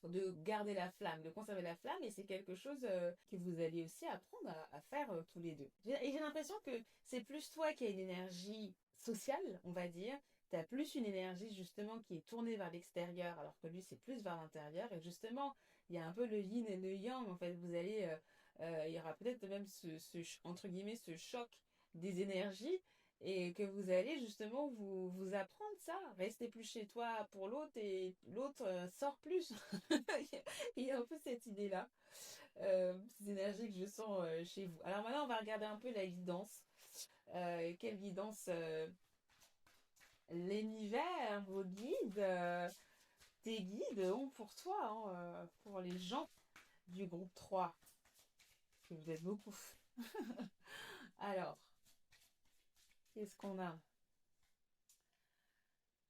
de garder la flamme, de conserver la flamme, et c'est quelque chose que vous allez aussi apprendre à faire tous les deux. Et j'ai l'impression que c'est plus toi qui as une énergie sociale, on va dire, tu as plus une énergie justement qui est tournée vers l'extérieur, alors que lui c'est plus vers l'intérieur, et justement, il y a un peu le yin et le yang, en fait, vous allez, il y aura peut-être même entre guillemets, ce choc des énergies, et que vous allez justement vous apprendre ça. Restez plus chez toi pour l'autre et l'autre sort plus. Il y a un peu cette idée-là, ces énergies que je sens chez vous. Alors maintenant, on va regarder un peu la guidance. Quelle guidance l'univers, vos guides, tes guides ont pour toi, hein, pour les gens du groupe 3, que vous êtes beaucoup. Alors, qu'est-ce qu'on a?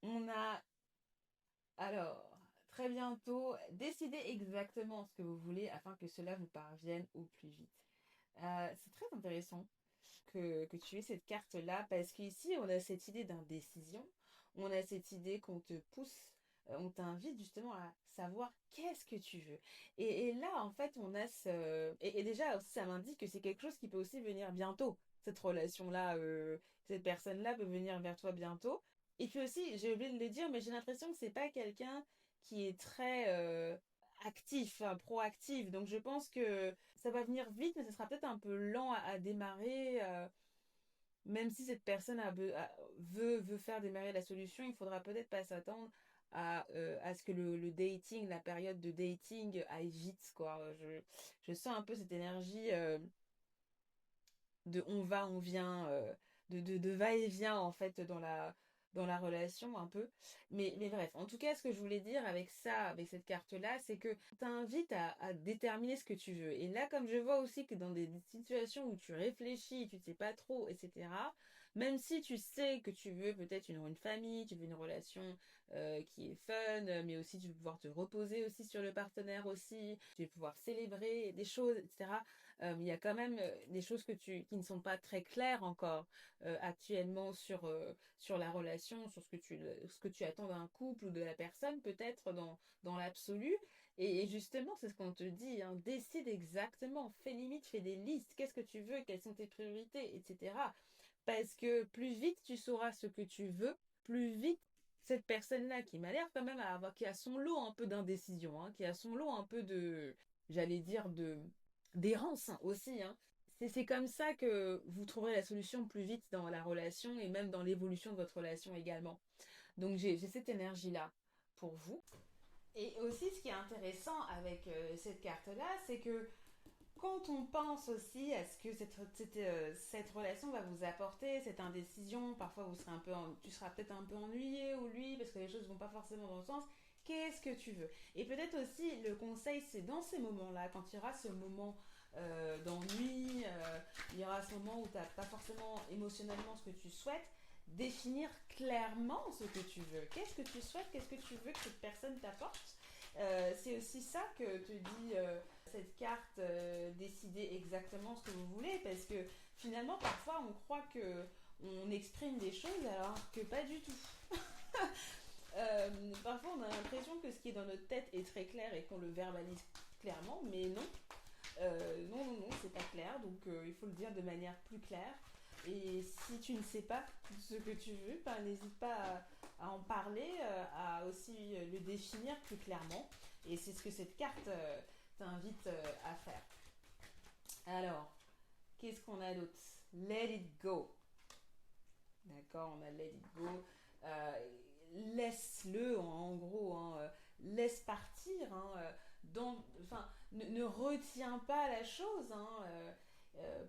On a, alors, très bientôt, décidez exactement ce que vous voulez afin que cela vous parvienne au plus vite. C'est très intéressant que tu aies cette carte-là parce qu'ici, on a cette idée d'indécision, on a cette idée qu'on te pousse, on t'invite justement à savoir qu'est-ce que tu veux. Et là, en fait, on a ce... Et déjà, aussi, ça m'indique que c'est quelque chose qui peut aussi venir bientôt. Cette relation-là, cette personne-là peut venir vers toi bientôt. Et puis aussi, j'ai oublié de le dire, mais j'ai l'impression que c'est pas quelqu'un qui est très actif, hein, proactif. Donc je pense que ça va venir vite, mais ce sera peut-être un peu lent à démarrer. Même si cette personne veut faire démarrer la solution, il faudra peut-être pas s'attendre à ce que le dating, la période de dating aille vite, quoi. Je sens un peu cette énergie de on va, on vient, de va-et-vient en fait dans la relation un peu. Mais bref, en tout cas, ce que je voulais dire avec ça, avec cette carte-là, c'est que t'invite à déterminer ce que tu veux. Et là, comme je vois aussi que dans des situations où tu réfléchis, tu sais pas trop, etc., Même si tu sais que tu veux peut-être une famille, tu veux une relation qui est fun, mais aussi tu veux pouvoir te reposer aussi sur le partenaire aussi, tu veux pouvoir célébrer des choses, etc. Il y a quand même des choses qui ne sont pas très claires encore actuellement sur la relation, sur ce que tu attends d'un couple ou de la personne, peut-être dans l'absolu. Et justement, c'est ce qu'on te dit, hein, décide exactement, fais limite, fais des listes, qu'est-ce que tu veux, quelles sont tes priorités, etc. Parce que plus vite tu sauras ce que tu veux, plus vite cette personne-là qui m'a l'air quand même qui a son lot un peu d'indécision, hein, qui a son lot un peu j'allais dire, d'errance hein, aussi, hein. C'est comme ça que vous trouverez la solution plus vite dans la relation et même dans l'évolution de votre relation également. Donc j'ai cette énergie-là pour vous. Et aussi, ce qui est intéressant avec cette carte-là, c'est que quand on pense aussi à ce que cette relation va vous apporter, cette indécision, parfois tu seras peut-être un peu ennuyé ou lui parce que les choses vont pas forcément dans le sens. Qu'est-ce que tu veux? Et peut-être aussi le conseil, c'est dans ces moments-là, quand il y aura ce moment d'ennui, il y aura ce moment où tu n'as pas forcément émotionnellement ce que tu souhaites, définir clairement ce que tu veux. Qu'est-ce que tu souhaites? Qu'est-ce que tu veux que cette personne t'apporte? C'est aussi ça que te dit cette carte, décider exactement ce que vous voulez, parce que finalement, parfois, on croit que on exprime des choses alors que pas du tout. Parfois, on a l'impression que ce qui est dans notre tête est très clair et qu'on le verbalise clairement, mais non. Non, c'est pas clair, donc il faut le dire de manière plus claire. Et si tu ne sais pas ce que tu veux, ben, n'hésite pas à en parler, à aussi le définir plus clairement. Et c'est ce que cette carte t'invite à faire. Alors, qu'est-ce qu'on a d'autre? Let it go. D'accord, on a let it go. Euh, Laisse-le, en gros, hein, laisse partir. Hein, enfin, ne retiens pas la chose. Hein,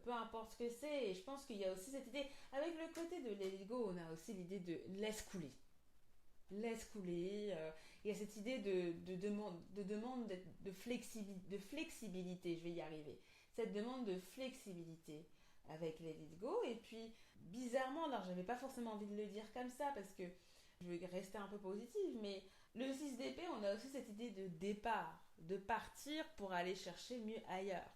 peu importe ce que c'est. Et je pense qu'il y a aussi cette idée. Avec le côté de let it go, on a aussi l'idée de laisse couler. Laisse couler. Il y a cette idée de demande de flexibilité. Je vais y arriver. Cette demande de flexibilité avec Let It Go. Et puis, bizarrement, alors j'avais pas forcément envie de le dire comme ça parce que je veux rester un peu positive, mais le 6 d'épée, on a aussi cette idée de départ, de partir pour aller chercher mieux ailleurs.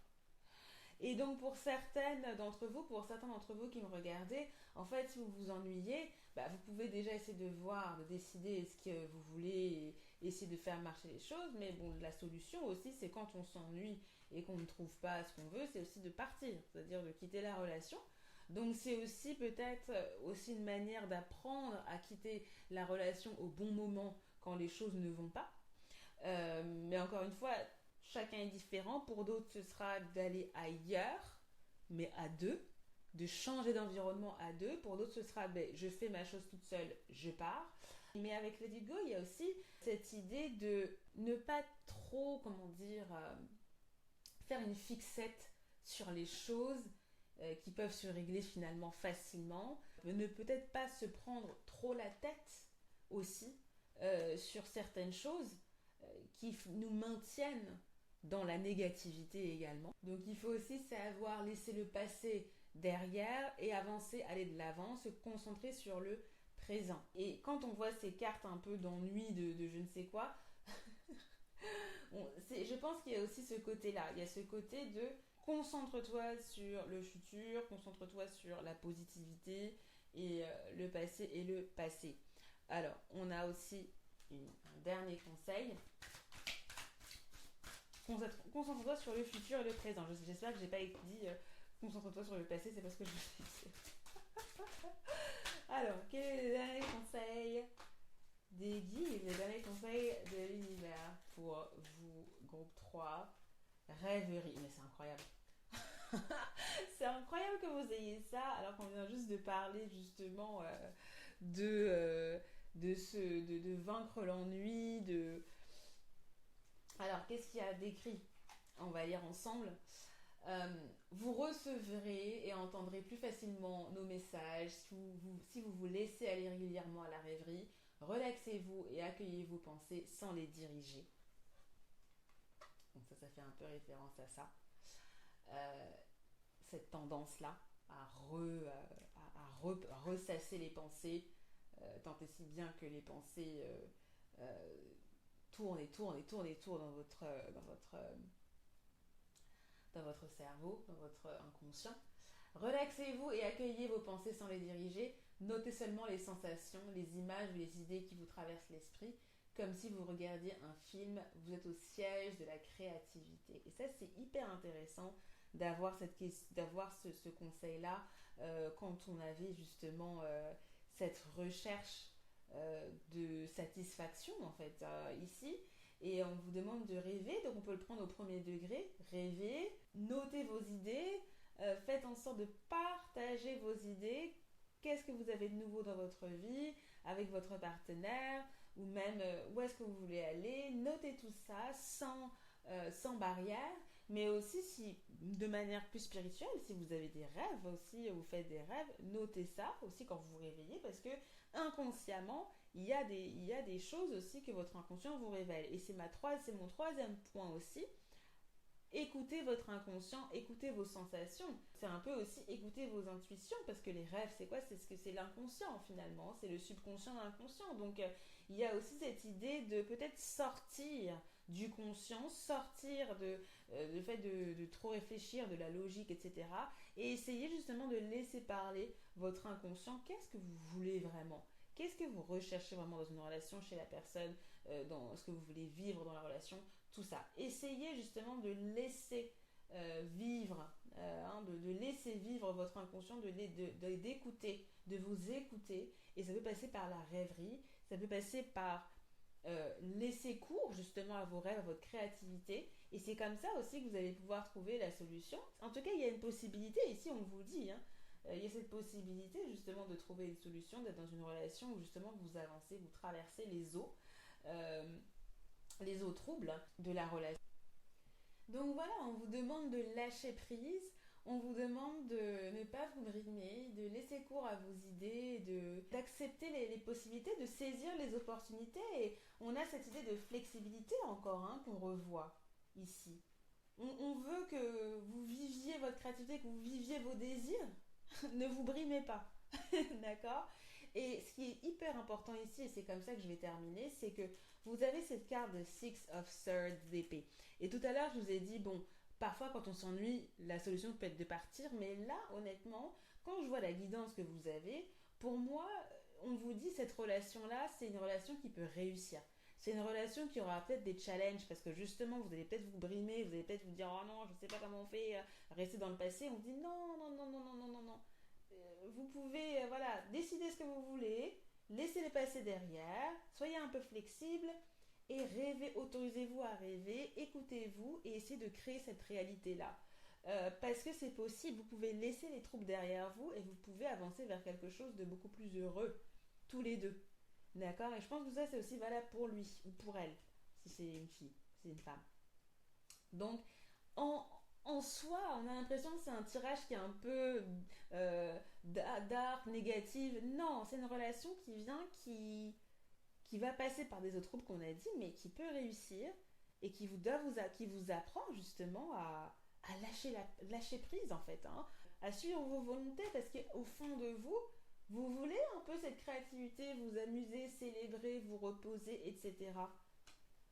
Et donc pour certains d'entre vous qui me regardez, en fait, si vous vous ennuyez, bah, vous pouvez déjà essayer de voir, de décider ce que vous voulez, et essayer de faire marcher les choses. Mais bon, la solution aussi, c'est quand on s'ennuie et qu'on ne trouve pas ce qu'on veut, c'est aussi de partir, c'est-à-dire de quitter la relation. Donc c'est aussi peut-être aussi une manière d'apprendre à quitter la relation au bon moment quand les choses ne vont pas. Mais encore une fois, chacun est différent. Pour d'autres, ce sera d'aller ailleurs, mais à deux, de changer d'environnement à deux. Pour d'autres, ce sera je fais ma chose toute seule, je pars. Mais avec Let It Go, il y a aussi cette idée de ne pas trop, comment dire, faire une fixette sur les choses qui peuvent se régler finalement facilement. Ne peut-être pas se prendre trop la tête aussi sur certaines choses qui nous maintiennent dans la négativité également. Donc il faut aussi savoir laisser le passé derrière et avancer, aller de l'avant, se concentrer sur le présent. Et quand on voit ces cartes un peu d'ennui, de je ne sais quoi, je pense qu'il y a aussi ce côté-là. Il y a ce côté de concentre-toi sur le futur, concentre-toi sur la positivité et le passé et le passé. Alors, on a aussi un dernier conseil. Concentre-toi sur le futur et le présent. J'espère que j'ai pas dit concentre-toi sur le passé, c'est parce que je l'ai dit. Alors, quel est le dernier conseil des guides, le dernier conseil de l'univers pour vous, groupe 3, rêverie. Mais c'est incroyable. C'est incroyable que vous ayez ça alors qu'on vient juste de parler justement de vaincre l'ennui, Alors, qu'est-ce qu'il y a décrit? On va lire ensemble. Vous recevrez et entendrez plus facilement nos messages si vous laissez aller régulièrement à la rêverie. Relaxez-vous et accueillez vos pensées sans les diriger. Donc ça fait un peu référence à ça. Cette tendance-là. à ressasser les pensées, tant et si bien que les pensées tournent et tournent et tournent et tournent dans votre cerveau, dans votre inconscient. Relaxez-vous et accueillez vos pensées sans les diriger. Notez seulement les sensations, les images ou les idées qui vous traversent l'esprit, comme si vous regardiez un film. Vous êtes au siège de la créativité. Et ça, c'est hyper intéressant d'avoir ce conseil-là quand on avait justement cette recherche de satisfaction, en fait, ici. Et on vous demande de rêver, donc on peut le prendre au premier degré. Rêvez, notez vos idées, faites en sorte de partager vos idées. Qu'est-ce que vous avez de nouveau dans votre vie, avec votre partenaire, ou même où est-ce que vous voulez aller. Notez tout ça sans barrière, mais aussi si, de manière plus spirituelle, si vous avez des rêves aussi, vous faites des rêves, notez ça aussi quand vous vous réveillez, parce que inconsciemment, il y a des choses aussi que votre inconscient vous révèle. Et c'est mon troisième point aussi. Écoutez votre inconscient, écoutez vos sensations. C'est un peu aussi écouter vos intuitions, parce que les rêves, c'est quoi? C'est ce que c'est l'inconscient finalement, c'est le subconscient de l'inconscient. Donc il y a aussi cette idée de peut-être sortir du conscient, sortir du fait de trop réfléchir, de la logique, etc. Et essayer justement de laisser parler votre inconscient. Qu'est-ce que vous voulez vraiment? Qu'est-ce que vous recherchez vraiment dans une relation chez la personne, dans ce que vous voulez vivre dans la relation? Tout ça. Essayez justement de laisser vivre, de laisser vivre votre inconscient, d'écouter, de vous écouter. Et ça peut passer par la rêverie, ça peut passer par laisser cours justement à vos rêves, à votre créativité. Et c'est comme ça aussi que vous allez pouvoir trouver la solution. En tout cas, il y a une possibilité, ici on vous le dit, il y a cette possibilité justement de trouver une solution, d'être dans une relation où justement vous avancez, vous traversez euh, les eaux troubles de la relation. Donc voilà, on vous demande de lâcher prise, on vous demande de ne pas vous brimer, de laisser cours à vos idées, d'accepter les possibilités, de saisir les opportunités. Et on a cette idée de flexibilité encore qu'on revoit ici. On veut que vous viviez votre créativité, que vous viviez vos désirs. Ne vous brimez pas. D'accord? Et ce qui est hyper important ici, et c'est comme ça que je vais terminer, c'est que vous avez cette carte de Six of Swords d'épée. Et tout à l'heure, je vous ai dit, bon, parfois quand on s'ennuie, la solution peut être de partir, mais là, honnêtement, quand je vois la guidance que vous avez, pour moi, on vous dit cette relation-là, c'est une relation qui peut réussir. C'est une relation qui aura peut-être des challenges parce que justement, vous allez peut-être vous brimer, vous allez peut-être vous dire, oh non, je ne sais pas comment on fait, rester dans le passé. On dit non, non, non, non, non, non, non, non. Vous pouvez voilà, décider ce que vous voulez, laissez le passé derrière, soyez un peu flexible et rêvez, autorisez-vous à rêver, écoutez-vous et essayez de créer cette réalité-là. Parce que c'est possible, vous pouvez laisser les troubles derrière vous et vous pouvez avancer vers quelque chose de beaucoup plus heureux, tous les deux. D'accord? Et je pense que ça, c'est aussi valable pour lui ou pour elle, si c'est une fille, si c'est une femme. Donc, en, en soi, on a l'impression que c'est un tirage qui est un peu dark, négative. Non, c'est une relation qui vient, qui va passer par des autres troubles qu'on a dit, mais qui peut réussir et qui vous apprend justement à lâcher prise en fait, à suivre vos volontés parce qu'au fond de vous, vous voulez un peu cette créativité, vous amuser, célébrer, vous reposer, etc.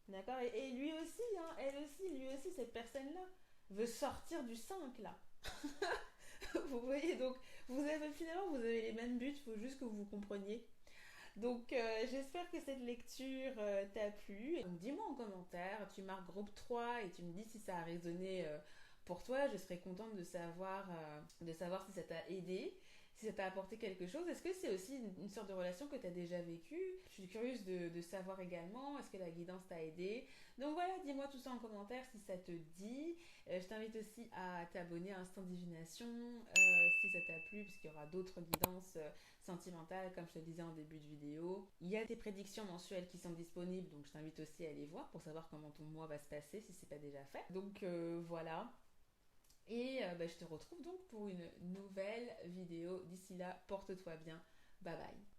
D'accord? Et lui aussi, elle aussi, lui aussi, cette personne-là veut sortir du 5 là. Vous voyez, donc finalement vous avez les mêmes buts, il faut juste que vous vous compreniez. Donc j'espère que cette lecture t'a plu. Donc dis-moi en commentaire, tu marques groupe 3 et tu me dis si ça a résonné pour toi. Je serais contente de savoir si ça t'a aidé, si ça t'a apporté quelque chose. Est-ce que c'est aussi une sorte de relation que tu as déjà vécue? Je suis curieuse de savoir également, est-ce que la guidance t'a aidé? Donc voilà, dis-moi tout ça en commentaire si ça te dit. Je t'invite aussi à t'abonner à Instant Divination si ça t'a plu, puisqu'il y aura d'autres guidances sentimentales, comme je te disais en début de vidéo. Il y a des prédictions mensuelles qui sont disponibles, donc je t'invite aussi à les voir pour savoir comment ton mois va se passer si c'est pas déjà fait. Donc voilà. Et je te retrouve donc pour une nouvelle vidéo. D'ici là, porte-toi bien. Bye bye.